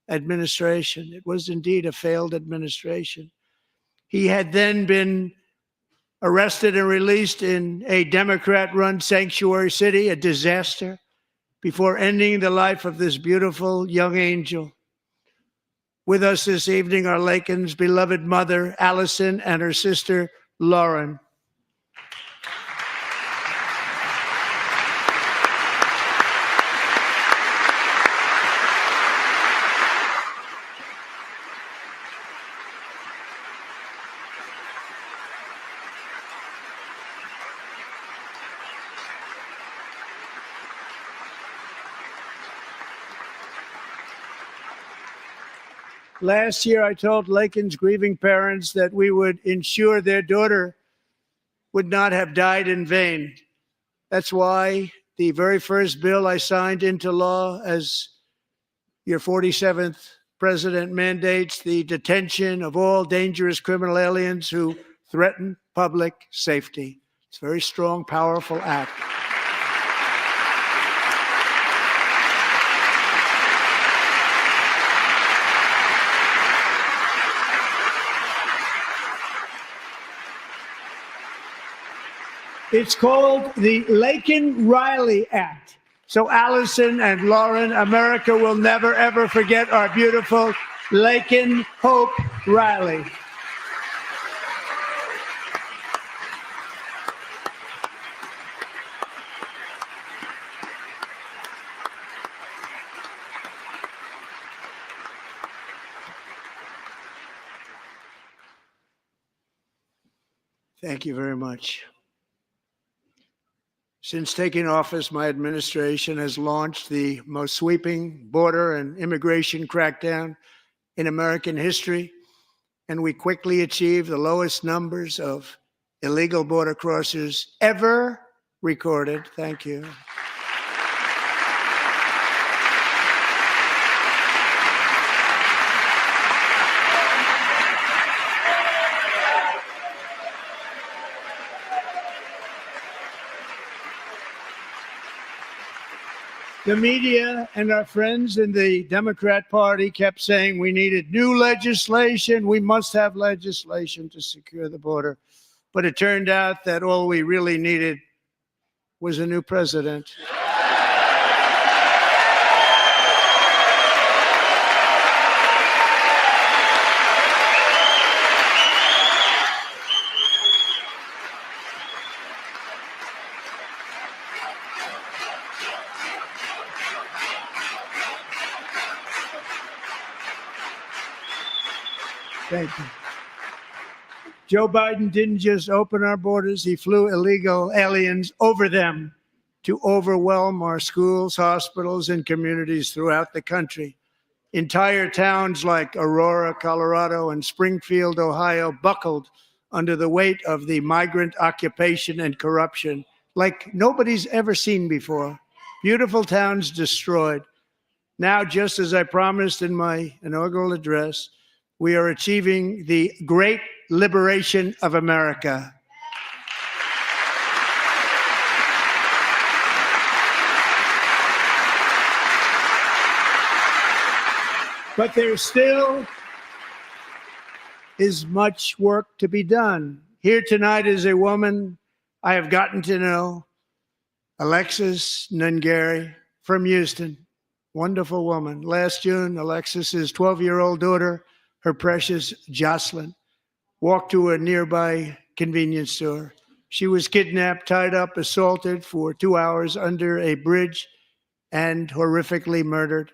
administration. It was indeed a failed administration. He had then been arrested and released in a Democrat-run sanctuary city, a disaster, before ending the life of this beautiful young angel. With us this evening are Lakin's beloved mother, Allison, and her sister, Lauren. Last year, I told Lakin's grieving parents that we would ensure their daughter would not have died in vain. That's why the very first bill I signed into law as your 47th president mandates the detention of all dangerous criminal aliens who threaten public safety. It's a very strong, powerful act. It's called the Lakin-Riley Act. So Allison and Lauren, America will never, ever forget our beautiful Lakin Hope Riley. Thank you very much. Since taking office, my administration has launched the most sweeping border and immigration crackdown in American history, and we quickly achieved the lowest numbers of illegal border crossers ever recorded. Thank you. The media and our friends in the Democrat Party kept saying we needed new legislation. We must have legislation to secure the border. But it turned out that all we really needed was a new president. Thank you. Joe Biden didn't just open our borders, he flew illegal aliens over them to overwhelm our schools, hospitals, and communities throughout the country. Entire towns like Aurora, Colorado, and Springfield, Ohio, buckled under the weight of the migrant occupation and corruption like nobody's ever seen before. Beautiful towns destroyed. Now, just as I promised in my inaugural address, we are achieving the great liberation of America. But there still is much work to be done. Here tonight is a woman I have gotten to know Alexis Nungary from Houston. Wonderful woman. Last June, Alexis's 12-year-old daughter, her precious Jocelyn, walked to a nearby convenience store. She was kidnapped, tied up, assaulted for 2 hours under a bridge, and horrifically murdered.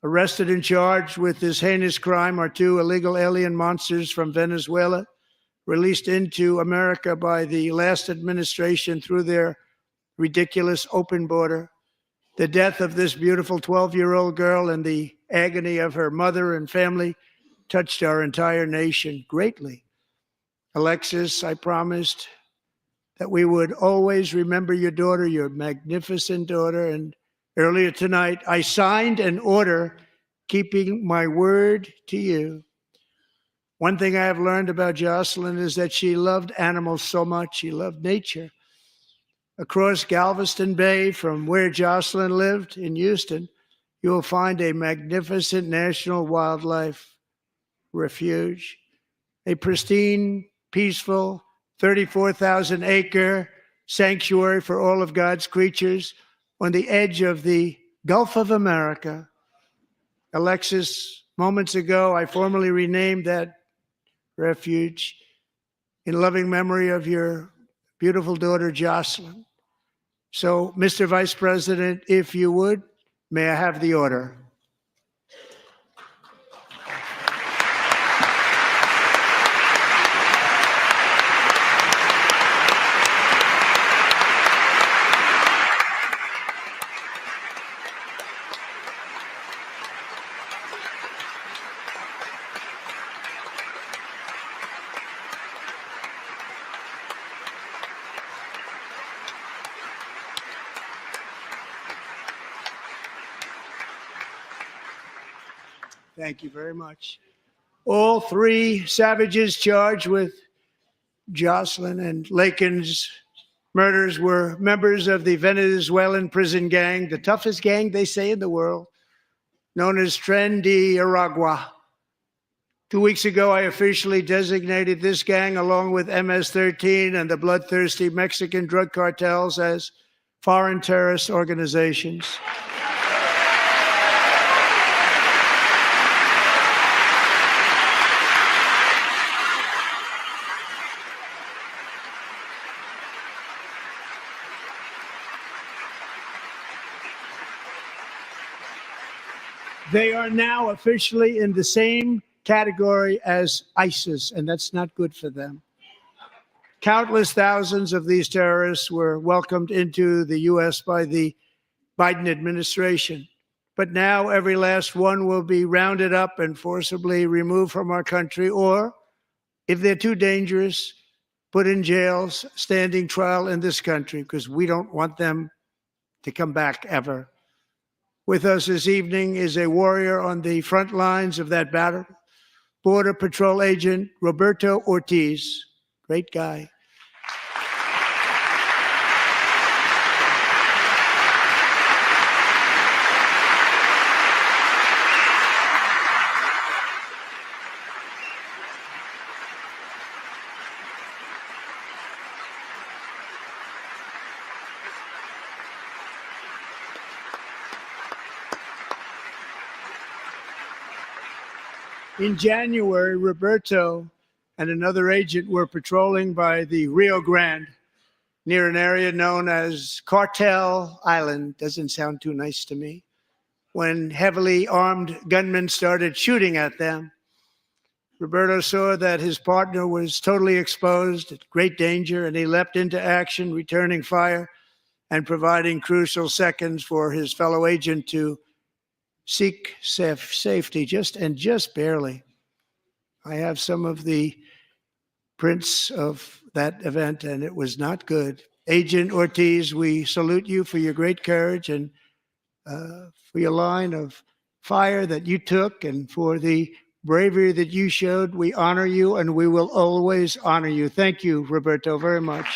Arrested and charged with this heinous crime are 2 illegal alien monsters from Venezuela, released into America by the last administration through their ridiculous open border. The death of this beautiful 12-year-old girl and the agony of her mother and family touched our entire nation greatly. Alexis, I promised that we would always remember your daughter, your magnificent daughter. And earlier tonight, I signed an order keeping my word to you. One thing I have learned about Jocelyn is that she loved animals so much. She loved nature. Across Galveston Bay, from where Jocelyn lived in Houston, you will find a magnificent national wildlife refuge, a pristine, peaceful, 34,000-acre sanctuary for all of God's creatures on the edge of the Gulf of America. Alexis, moments ago, I formally renamed that refuge in loving memory of your beautiful daughter, Jocelyn. So, Mr. Vice President, if you would, may I have the order? Thank you very much. All 3 savages charged with Jocelyn and Lakin's murders were members of the Venezuelan prison gang, the toughest gang, they say, in the world, known as Tren de Aragua. 2 weeks ago, I officially designated this gang, along with MS-13 and the bloodthirsty Mexican drug cartels, as foreign terrorist organizations. They are now officially in the same category as ISIS, and that's not good for them. Countless thousands of these terrorists were welcomed into the U.S. by the Biden administration. But now every last one will be rounded up and forcibly removed from our country, or, if they're too dangerous, put in jails, standing trial in this country, because we don't want them to come back ever. With us this evening is a warrior on the front lines of that battle, Border Patrol Agent Roberto Ortiz. Great guy. In January, Roberto and another agent were patrolling by the Rio Grande near an area known as Cartel Island. Doesn't sound too nice to me. When heavily armed gunmen started shooting at them, Roberto saw that his partner was totally exposed, at great danger, and he leapt into action, returning fire and providing crucial seconds for his fellow agent to seek safety, just barely. I have some of the prints of that event, and it was not good. Agent Ortiz, we salute you for your great courage and for your line of fire that you took, and for the bravery that you showed. We honor you, and we will always honor you. Thank you, Roberto, very much.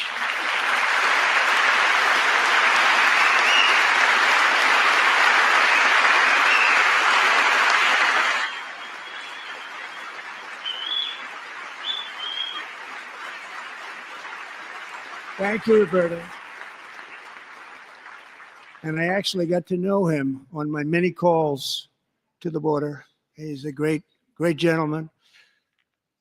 Thank you, Roberta. And I actually got to know him on my many calls to the border. He's a great, great gentleman.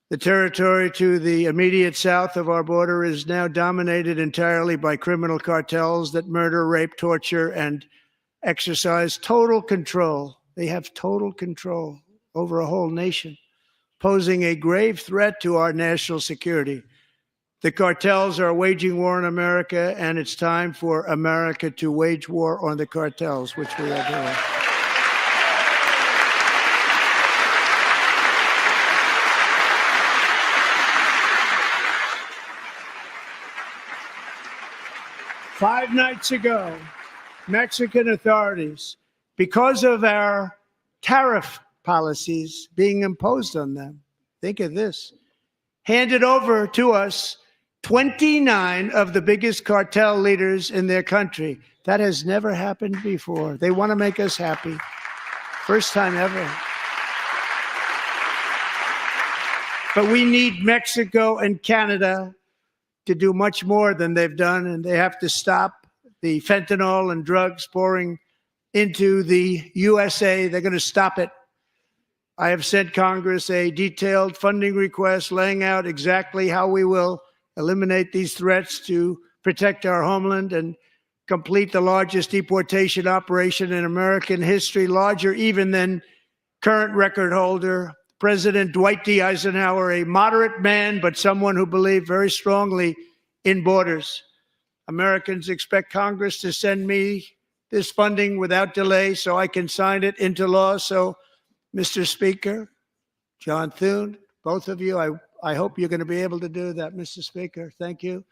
The territory to the immediate south of our border is now dominated entirely by criminal cartels that murder, rape, torture, and exercise total control. They have total control over a whole nation, posing a grave threat to our national security. The cartels are waging war on America, and it's time for America to wage war on the cartels, which we are doing. Five nights ago, Mexican authorities, because of our tariff policies being imposed on them, think of this, handed over to us 29 of the biggest cartel leaders in their country. That has never happened before. They want to make us happy. First time ever. But we need Mexico and Canada to do much more than they've done, and they have to stop the fentanyl and drugs pouring into the USA. They're going to stop it. I have sent Congress a detailed funding request laying out exactly how we will eliminate these threats to protect our homeland and complete the largest deportation operation in American history, larger even than current record holder President Dwight D. Eisenhower, a moderate man, but someone who believed very strongly in borders. Americans expect Congress to send me this funding without delay so I can sign it into law. So, Mr. Speaker, John Thune, both of you, I hope you're going to be able to do that, Mr. Speaker. Thank you.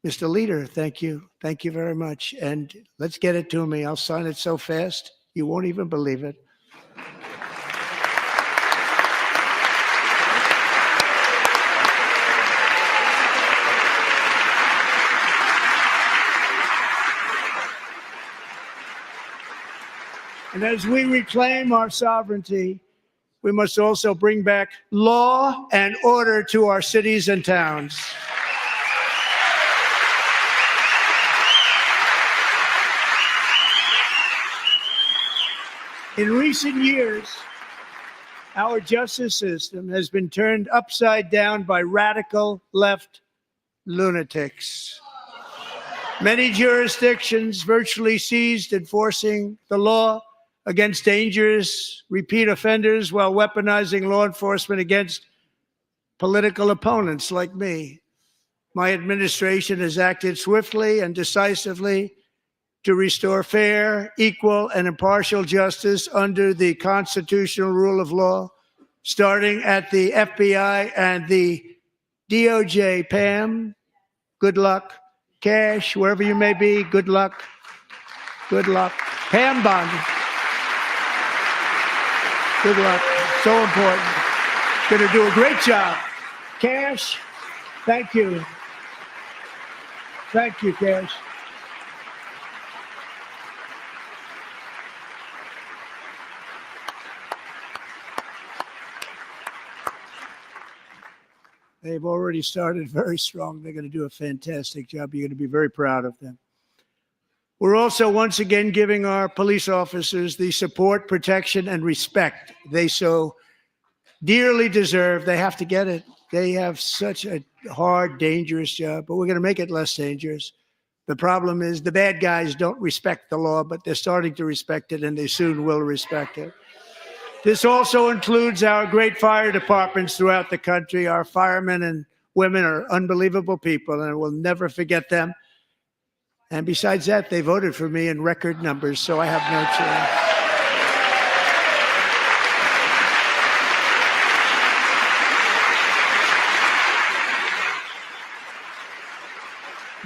Mr. Leader, thank you. Thank you very much. And let's get it to me. I'll sign it so fast, you won't even believe it. And as we reclaim our sovereignty, we must also bring back law and order to our cities and towns. In recent years, our justice system has been turned upside down by radical left lunatics. Many jurisdictions virtually ceased enforcing the law against dangerous repeat offenders while weaponizing law enforcement against political opponents like me. My administration has acted swiftly and decisively to restore fair, equal, and impartial justice under the constitutional rule of law, starting at the FBI and the DOJ. Pam, good luck. Cash, wherever you may be, good luck. Good luck. Pam Bondi. Good luck. So important. Going to do a great job. Cash, thank you. Thank you, Cash. They've already started very strong. They're going to do a fantastic job. You're going to be very proud of them. We're also once again giving our police officers the support, protection, and respect they so dearly deserve. They have to get it. They have such a hard, dangerous job, but we're going to make it less dangerous. The problem is the bad guys don't respect the law, but they're starting to respect it, and they soon will respect it. This also includes our great fire departments throughout the country. Our firemen and women are unbelievable people, and we'll never forget them. And besides that, they voted for me in record numbers, so I have no choice.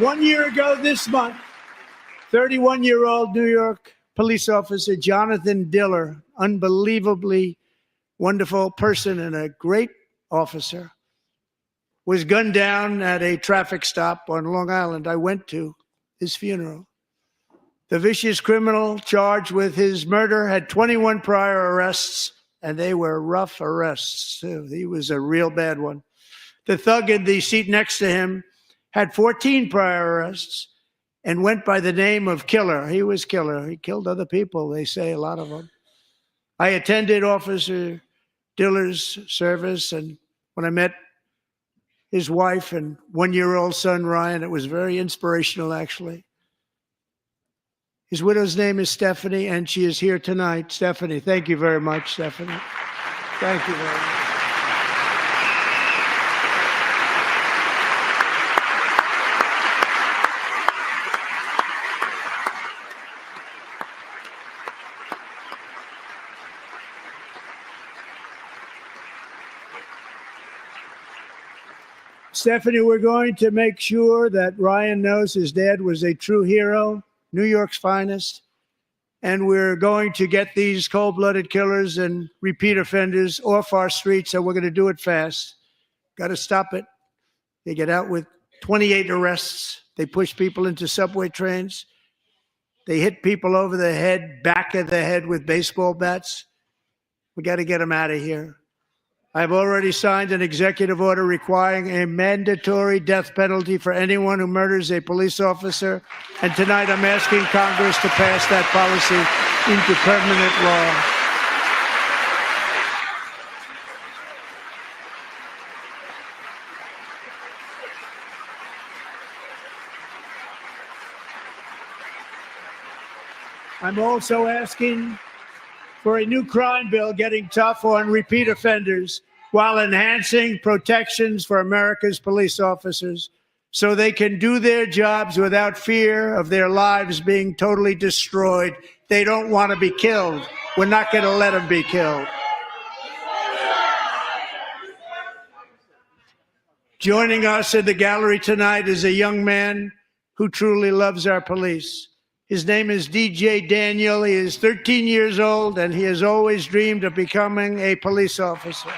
1 year ago this month, 31-year-old New York police officer Jonathan Diller, unbelievably wonderful person and a great officer, was gunned down at a traffic stop on Long Island. I went to his funeral. The vicious criminal charged with his murder had 21 prior arrests, and they were rough arrests, too. He was a real bad one. The thug in the seat next to him had 14 prior arrests, and went by the name of Killer. He was Killer. He killed other people, they say, a lot of them. I attended Officer Diller's service, and when I met his wife and one-year-old son, Ryan, it was very inspirational, actually. His widow's name is Stephanie, and she is here tonight. Stephanie, thank you very much, Stephanie. Thank you very much. Stephanie, we're going to make sure that Ryan knows his dad was a true hero, New York's finest, and we're going to get these cold-blooded killers and repeat offenders off our streets, and we're going to do it fast. Got to stop it. They get out with 28 arrests. They push people into subway trains. They hit people over the head, back of the head with baseball bats. We got to get them out of here. I've already signed an executive order requiring a mandatory death penalty for anyone who murders a police officer. And tonight I'm asking Congress to pass that policy into permanent law. I'm also asking for a new crime bill getting tough on repeat offenders while enhancing protections for America's police officers so they can do their jobs without fear of their lives being totally destroyed. They don't want to be killed. We're not going to let them be killed. Joining us in the gallery tonight is a young man who truly loves our police. His name is DJ Daniel. He is 13 years old, and he has always dreamed of becoming a police officer.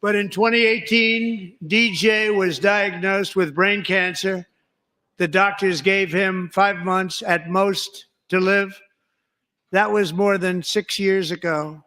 But in 2018, DJ was diagnosed with brain cancer. The doctors gave him 5 months at most to live. That was more than 6 years ago.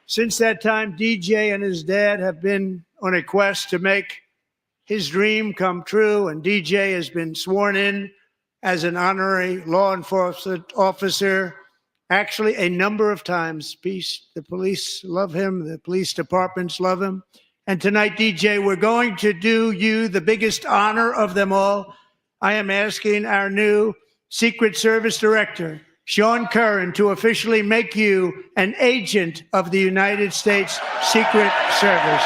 Since that time, DJ and his dad have been on a quest to make his dream come true, and DJ has been sworn in as an honorary law enforcement officer, actually a number of times. The police love him, the police departments love him. And tonight, DJ, we're going to do you the biggest honor of them all. I am asking our new Secret Service Director, Sean Curran, to officially make you an agent of the United States Secret Service.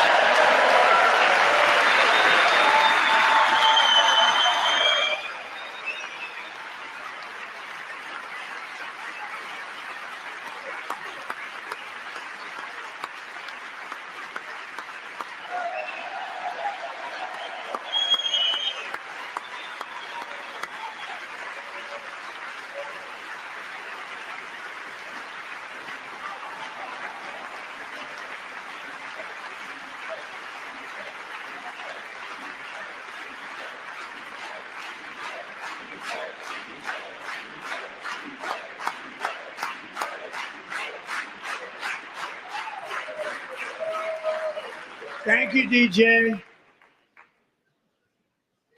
Thank you, DJ.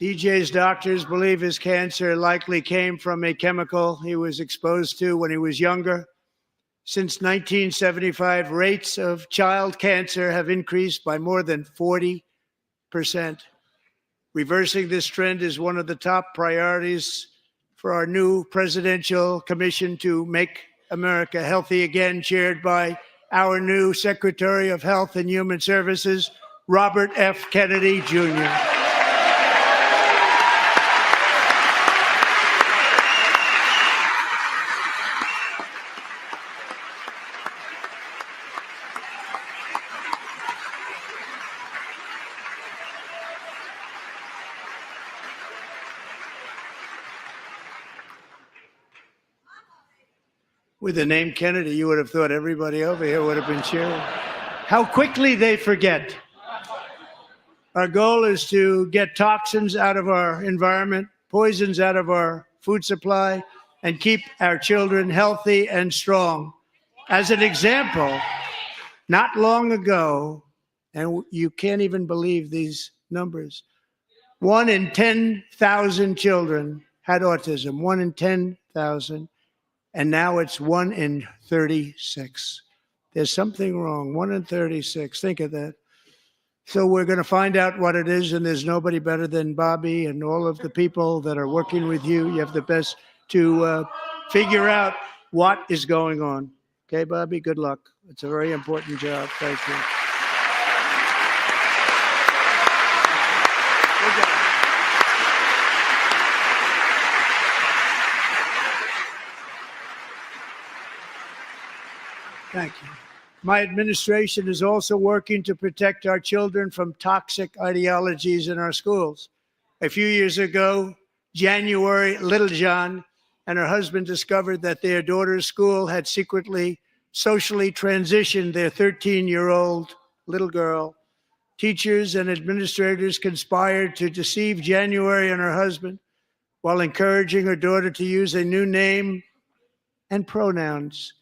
DJ's doctors believe his cancer likely came from a chemical he was exposed to when he was younger. Since 1975, rates of child cancer have increased by more than 40%. Reversing this trend is one of the top priorities for our new presidential commission to make America healthy again, chaired by our new Secretary of Health and Human Services, Robert F. Kennedy, Jr. With the name Kennedy, you would have thought everybody over here would have been cheering. How quickly they forget. Our goal is to get toxins out of our environment, poisons out of our food supply, and keep our children healthy and strong. As an example, not long ago, and you can't even believe these numbers, 1 in 10,000 children had autism, 1 in 10,000. And now it's 1 in 36. There's something wrong. 1 in 36. Think of that. So we're going to find out what it is, and there's nobody better than Bobby and all of the people that are working with you. You have the best to figure out what is going on. Okay, Bobby, good luck. It's a very important job. Thank you. Good job. Thank you. My administration is also working to protect our children from toxic ideologies in our schools. A few years ago, January, Little John and her husband discovered that their daughter's school had secretly socially transitioned their 13-year-old little girl. Teachers and administrators conspired to deceive January and her husband while encouraging her daughter to use a new name and pronouns.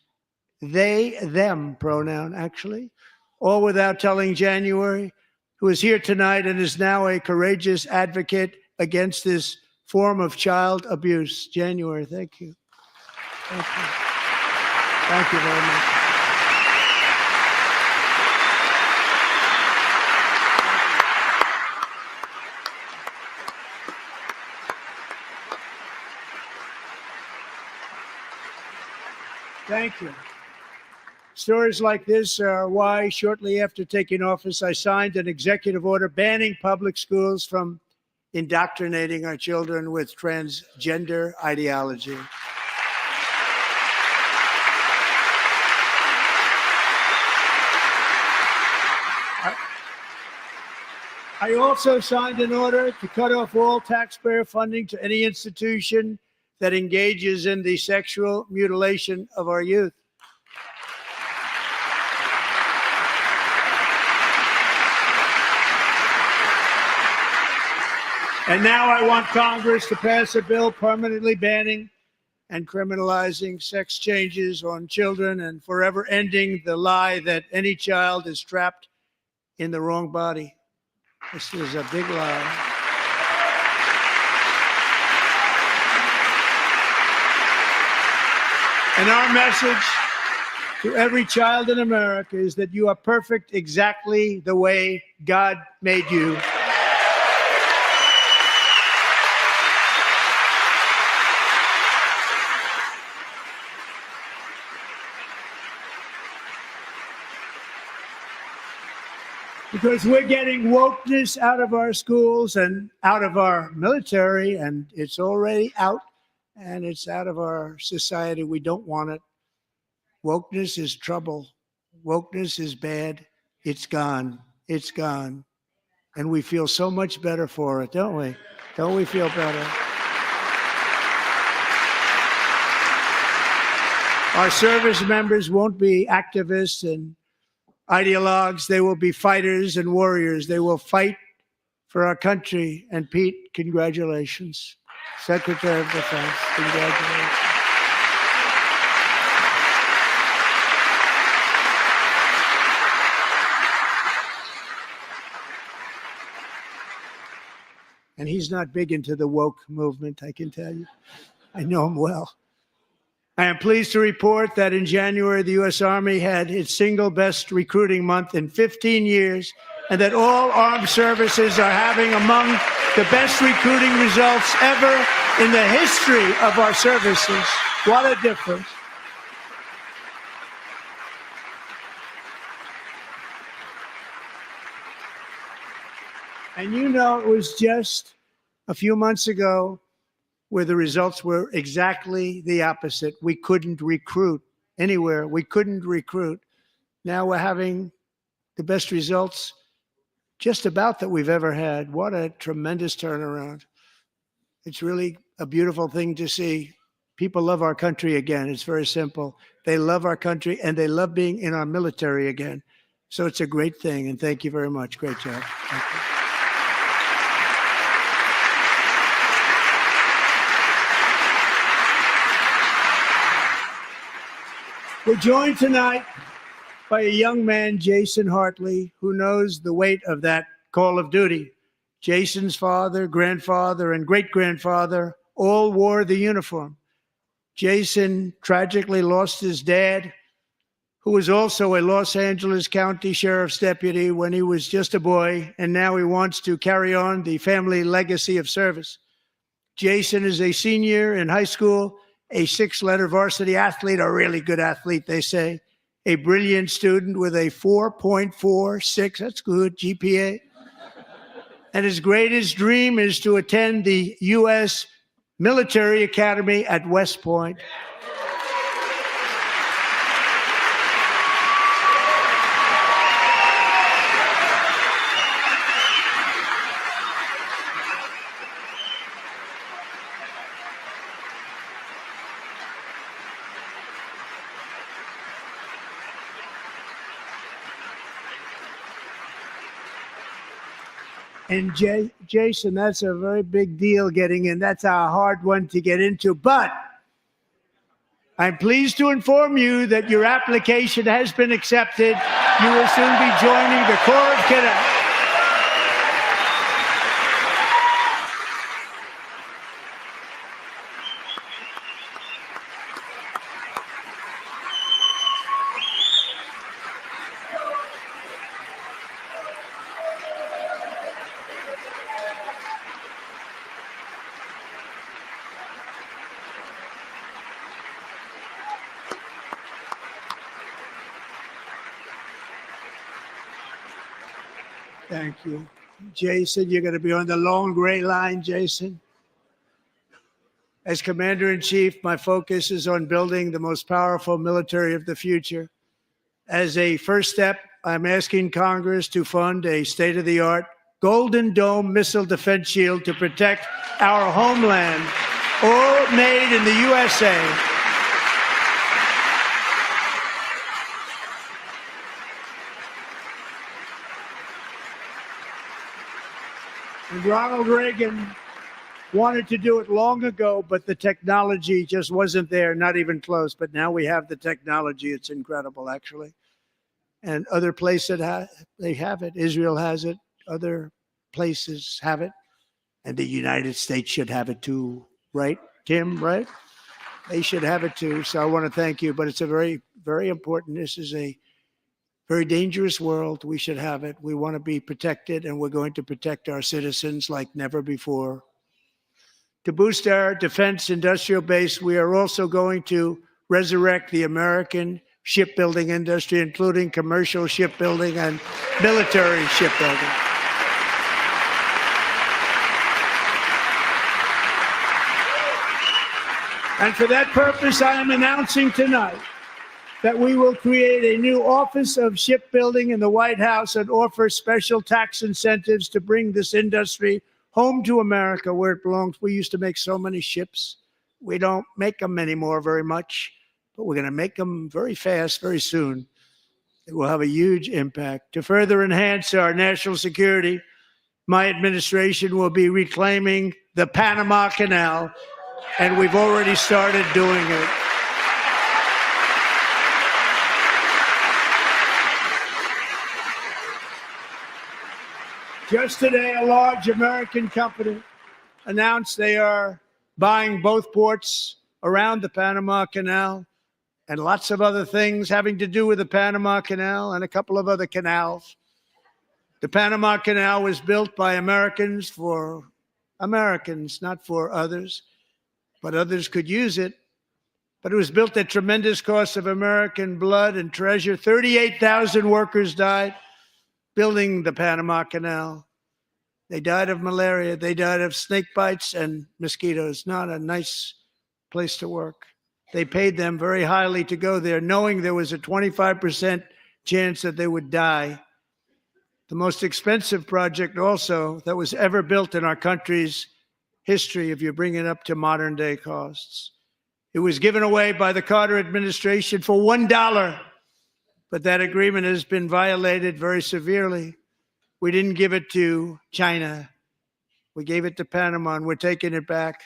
They, them pronoun, actually, all without telling January, who is here tonight and is now a courageous advocate against this form of child abuse. January, thank you. Thank you. Thank you very much. Thank you. Stories like this are why, shortly after taking office, I signed an executive order banning public schools from indoctrinating our children with transgender ideology. I also signed an order to cut off all taxpayer funding to any institution that engages in the sexual mutilation of our youth. And now I want Congress to pass a bill permanently banning and criminalizing sex changes on children and forever ending the lie that any child is trapped in the wrong body. This is a big lie. And our message to every child in America is that you are perfect exactly the way God made you. Because we're getting wokeness out of our schools and out of our military, and it's already out, and it's out of our society. We don't want it. Wokeness is trouble. Wokeness is bad. It's gone. It's gone. And we feel so much better for it, don't we? Don't we feel better? Our service members won't be activists and ideologues. They will be fighters and warriors. They will fight for our country. And Pete, congratulations. Secretary of Defense, congratulations. And he's not big into the woke movement, I can tell you. I know him well. I am pleased to report that in January, the U.S. Army had its single best recruiting month in 15 years and that all armed services are having among the best recruiting results ever in the history of our services. What a difference. And you know, it was just a few months ago where the results were exactly the opposite. We couldn't recruit anywhere. We couldn't recruit. Now we're having the best results just about that we've ever had. What a tremendous turnaround. It's really a beautiful thing to see. People love our country again. It's very simple. They love our country and they love being in our military again. So it's a great thing. And thank you very much. Great job. Thank you. We're joined tonight by a young man, Jason Hartley, who knows the weight of that call of duty. Jason's father, grandfather, and great-grandfather all wore the uniform. Jason tragically lost his dad, who was also a Los Angeles County Sheriff's deputy when he was just a boy, and now he wants to carry on the family legacy of service. Jason is a senior in high school, a six-letter varsity athlete, a really good athlete, they say, a brilliant student with a 4.46, that's good, GPA. And his greatest dream is to attend the U.S. Military Academy at West Point. And Jason, that's a very big deal getting in. That's a hard one to get into. But I'm pleased to inform you that your application has been accepted. You will soon be joining the Corps of Cadets. Thank you. Jason, you're going to be on the long gray line, Jason. As Commander-in-Chief, my focus is on building the most powerful military of the future. As a first step, I'm asking Congress to fund a state-of-the-art Golden Dome missile defense shield to protect our homeland, all made in the USA. And Ronald Reagan wanted to do it long ago, but the technology just wasn't there, not even close. But now we have the technology. It's incredible, actually. And other places they have it. Israel has it. Other places have it. And the United States should have it too, right, Tim, right? They should have it too. So I want to thank you. But it's a very, very important. This is a very dangerous world. We should have it. We want to be protected, and we're going to protect our citizens like never before. To boost our defense industrial base, we are also going to resurrect the American shipbuilding industry, including commercial shipbuilding and military shipbuilding. And for that purpose, I am announcing tonight that we will create a new Office of Shipbuilding in the White House and offer special tax incentives to bring this industry home to America where it belongs. We used to make so many ships. We don't make them anymore very much, but we're going to make them very fast, very soon. It will have a huge impact. To further enhance our national security, my administration will be reclaiming the Panama Canal, and we've already started doing it. Just today, a large American company announced they are buying both ports around the Panama Canal and lots of other things having to do with the Panama Canal and a couple of other canals. The Panama Canal was built by Americans for Americans, not for others, but others could use it. But it was built at tremendous cost of American blood and treasure. 38,000 workers died building the Panama Canal. They died of malaria. They died of snake bites and mosquitoes. Not a nice place to work. They paid them very highly to go there, knowing there was a 25% chance that they would die. The most expensive project also that was ever built in our country's history, if you bring it up to modern day costs. It was given away by the Carter administration for $1, but that agreement has been violated very severely. We didn't give it to China. We gave it to Panama, and we're taking it back.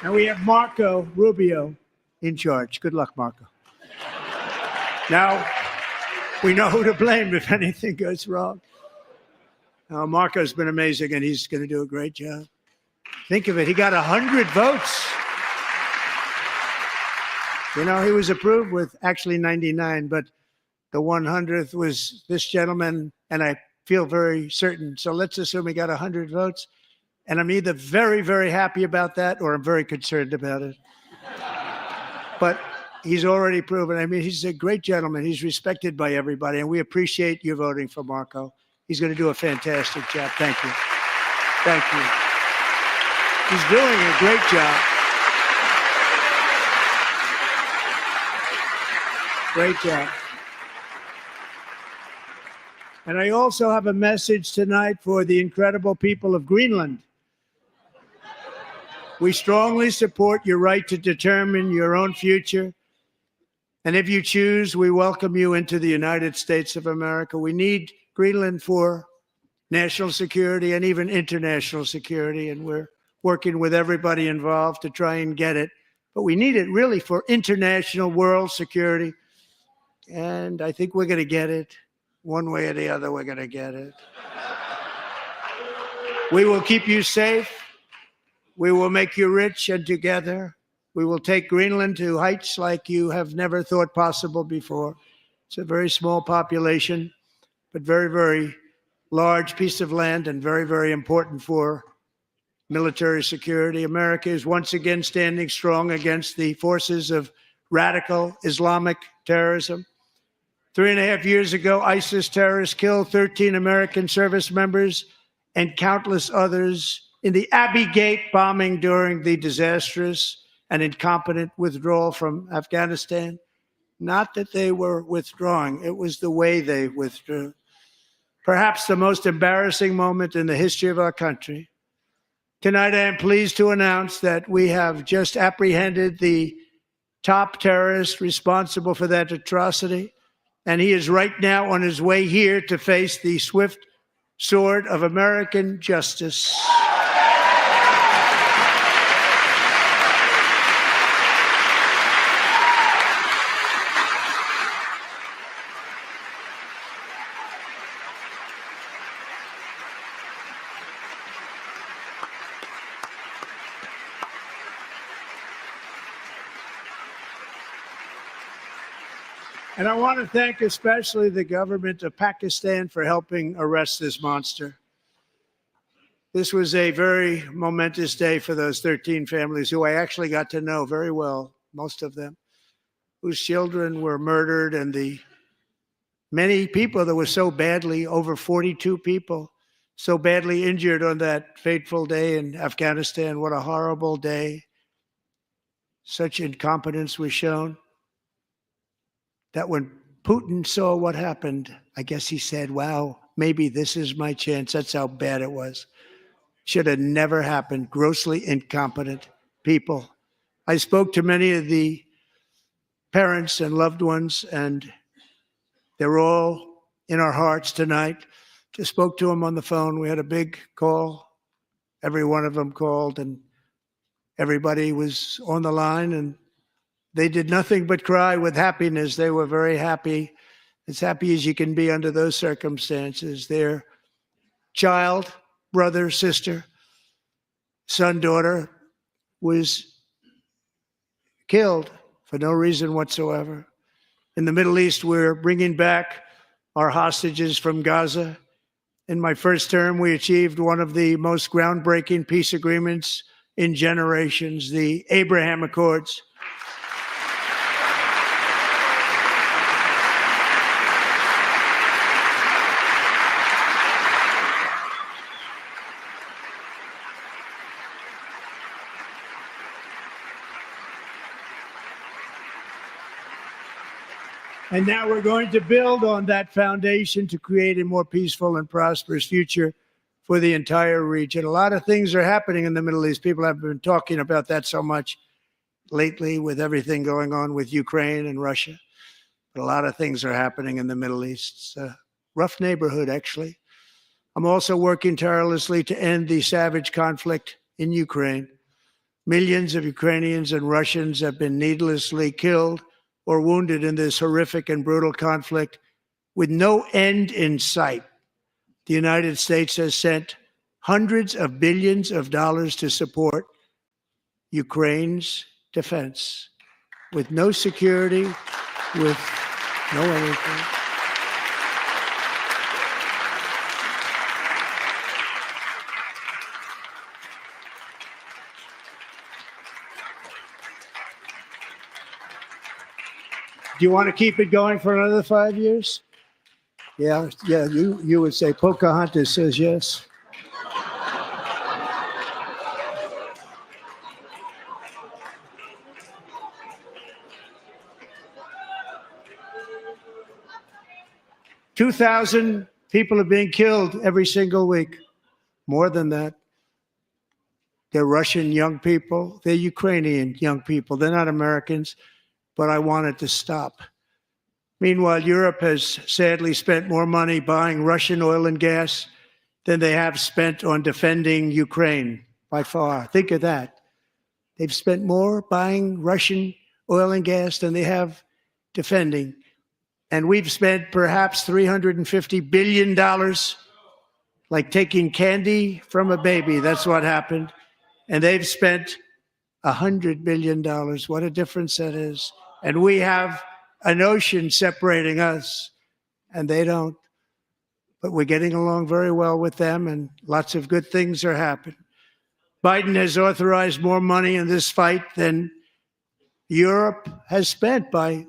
And we have Marco Rubio in charge. Good luck, Marco. Now, we know who to blame if anything goes wrong. Marco's been amazing, and he's going to do a great job. Think of it. He got 100 votes. You know, he was approved with actually 99, but the 100th was this gentleman, and I feel very certain. So let's assume he got 100 votes. And I'm either very, very happy about that or I'm very concerned about it. But he's already proven. I mean, he's a great gentleman. He's respected by everybody, and we appreciate you voting for Marco. He's going to do a fantastic job. Thank you. Thank you. He's doing a great job. Great job. And I also have a message tonight for the incredible people of Greenland. We strongly support your right to determine your own future. And if you choose, we welcome you into the United States of America. We need Greenland for national security and even international security. And we're working with everybody involved to try and get it. But we need it really for international world security. And I think we're going to get it. One way or the other, we're going to get it. We will keep you safe. We will make you rich, and together we will take Greenland to heights like you have never thought possible before. It's a very small population, but very, very large piece of land and very, very important for military security. America is once again standing strong against the forces of radical Islamic terrorism. 3.5 years ago, ISIS terrorists killed 13 American service members and countless others in the Abbey Gate bombing during the disastrous and incompetent withdrawal from Afghanistan. Not that they were withdrawing, it was the way they withdrew. Perhaps the most embarrassing moment in the history of our country. Tonight, I am pleased to announce that we have just apprehended the top terrorist responsible for that atrocity, and he is right now on his way here to face the swift sword of American justice. And I want to thank especially the government of Pakistan for helping arrest this monster. This was a very momentous day for those 13 families who I actually got to know very well, most of them, whose children were murdered, and the many people that were so badly, over 42 people, so badly injured on that fateful day in Afghanistan. What a horrible day. Such incompetence was shown. That when Putin saw what happened, I guess he said, wow, maybe this is my chance. That's how bad it was. Should have never happened. Grossly incompetent people. I spoke to many of the parents and loved ones, and they're all in our hearts tonight. Just spoke to them on the phone. We had a big call. Every one of them called, and everybody was on the line, and they did nothing but cry with happiness. They were very happy, as happy as you can be under those circumstances. Their child brother, sister, son, daughter was killed for no reason whatsoever. In the Middle East, we're bringing back our hostages from Gaza. In my first term, we achieved one of the most groundbreaking peace agreements in generations, the Abraham Accords. And now we're going to build on that foundation to create a more peaceful and prosperous future for the entire region. A lot of things are happening in the Middle East. People have been talking about that so much lately with everything going on with Ukraine and Russia. But a lot of things are happening in the Middle East. It's a rough neighborhood, actually. I'm also working tirelessly to end the savage conflict in Ukraine. Millions of Ukrainians and Russians have been needlessly killed or wounded in this horrific and brutal conflict with no end in sight. The United States has sent hundreds of billions of dollars to support Ukraine's defense with no security, with no anything. Do you want to keep it going for another 5 years? Yeah, you would say Pocahontas says yes. $2,000 people are being killed every single week. More than that. They're Russian young people. They're Ukrainian young people. They're not Americans. But I want it to stop. Meanwhile, Europe has sadly spent more money buying Russian oil and gas than they have spent on defending Ukraine, by far. Think of that. They've spent more buying Russian oil and gas than they have defending. And we've spent perhaps $350 billion, like taking candy from a baby. That's what happened. And they've spent $100 billion. What a difference that is. And we have an ocean separating us, and they don't. But we're getting along very well with them, and lots of good things are happening. Biden has authorized more money in this fight than Europe has spent by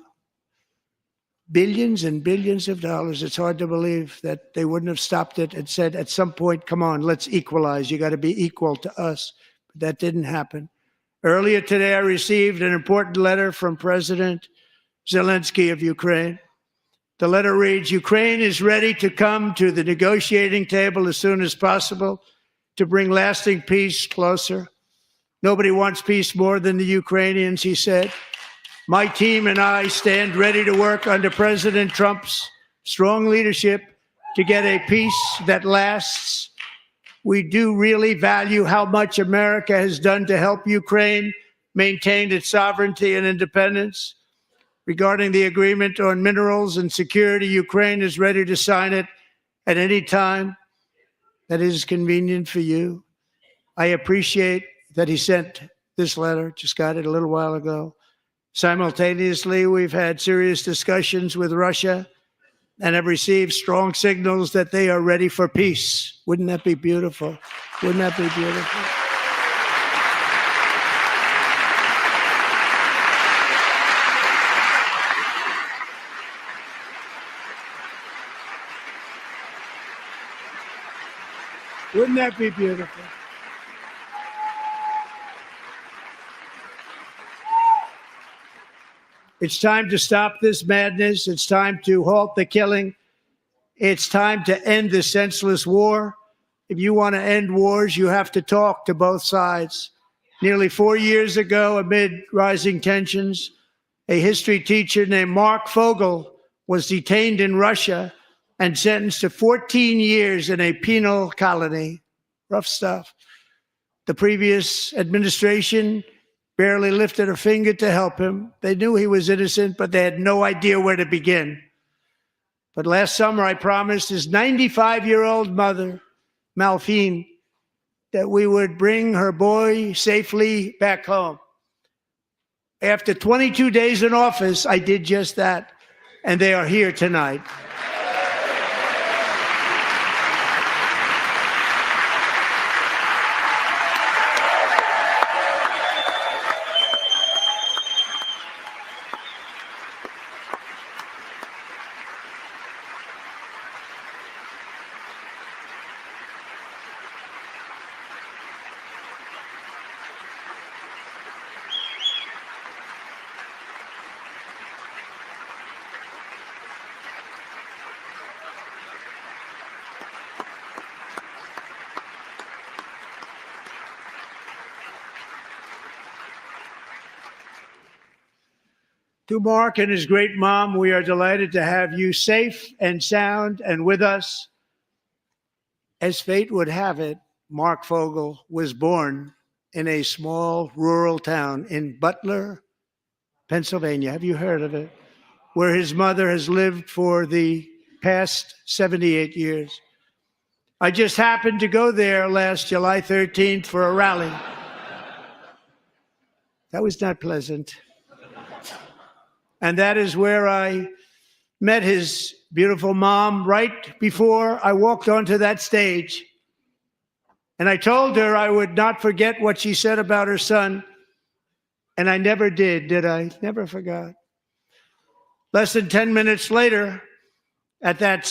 billions and billions of dollars. It's hard to believe that they wouldn't have stopped it and said at some point, come on, let's equalize. You got to be equal to us. But that didn't happen. Earlier today, I received an important letter from President Zelensky of Ukraine. The letter reads, Ukraine is ready to come to the negotiating table as soon as possible to bring lasting peace closer. Nobody wants peace more than the Ukrainians, he said. My team and I stand ready to work under President Trump's strong leadership to get a peace that lasts. We do really value how much America has done to help Ukraine maintain its sovereignty and independence. Regarding the agreement on minerals and security, Ukraine is ready to sign it at any time that is convenient for you. I appreciate that he sent this letter, just got it a little while ago. Simultaneously, we've had serious discussions with Russia and have received strong signals that they are ready for peace. Wouldn't that be beautiful? Wouldn't that be beautiful? Wouldn't that be beautiful? It's time to stop this madness. It's time to halt the killing. It's time to end this senseless war. If you want to end wars, you have to talk to both sides. Nearly 4 years ago, amid rising tensions, a history teacher named Mark Fogel was detained in Russia and sentenced to 14 years in a penal colony. Rough stuff. The previous administration barely lifted a finger to help him. They knew he was innocent, but they had no idea where to begin. But last summer, I promised his 95-year-old mother, Malphine, that we would bring her boy safely back home. After 22 days in office, I did just that, and they are here tonight. To Mark and his great mom, we are delighted to have you safe and sound and with us. As fate would have it, Mark Fogel was born in a small rural town in Butler, Pennsylvania. Have you heard of it? Where his mother has lived for the past 78 years. I just happened to go there last July 13th for a rally. That was not pleasant. And that is where I met his beautiful mom right before I walked onto that stage. And I told her I would not forget what she said about her son. And I never did I? Never forgot. Less than 10 minutes later, at that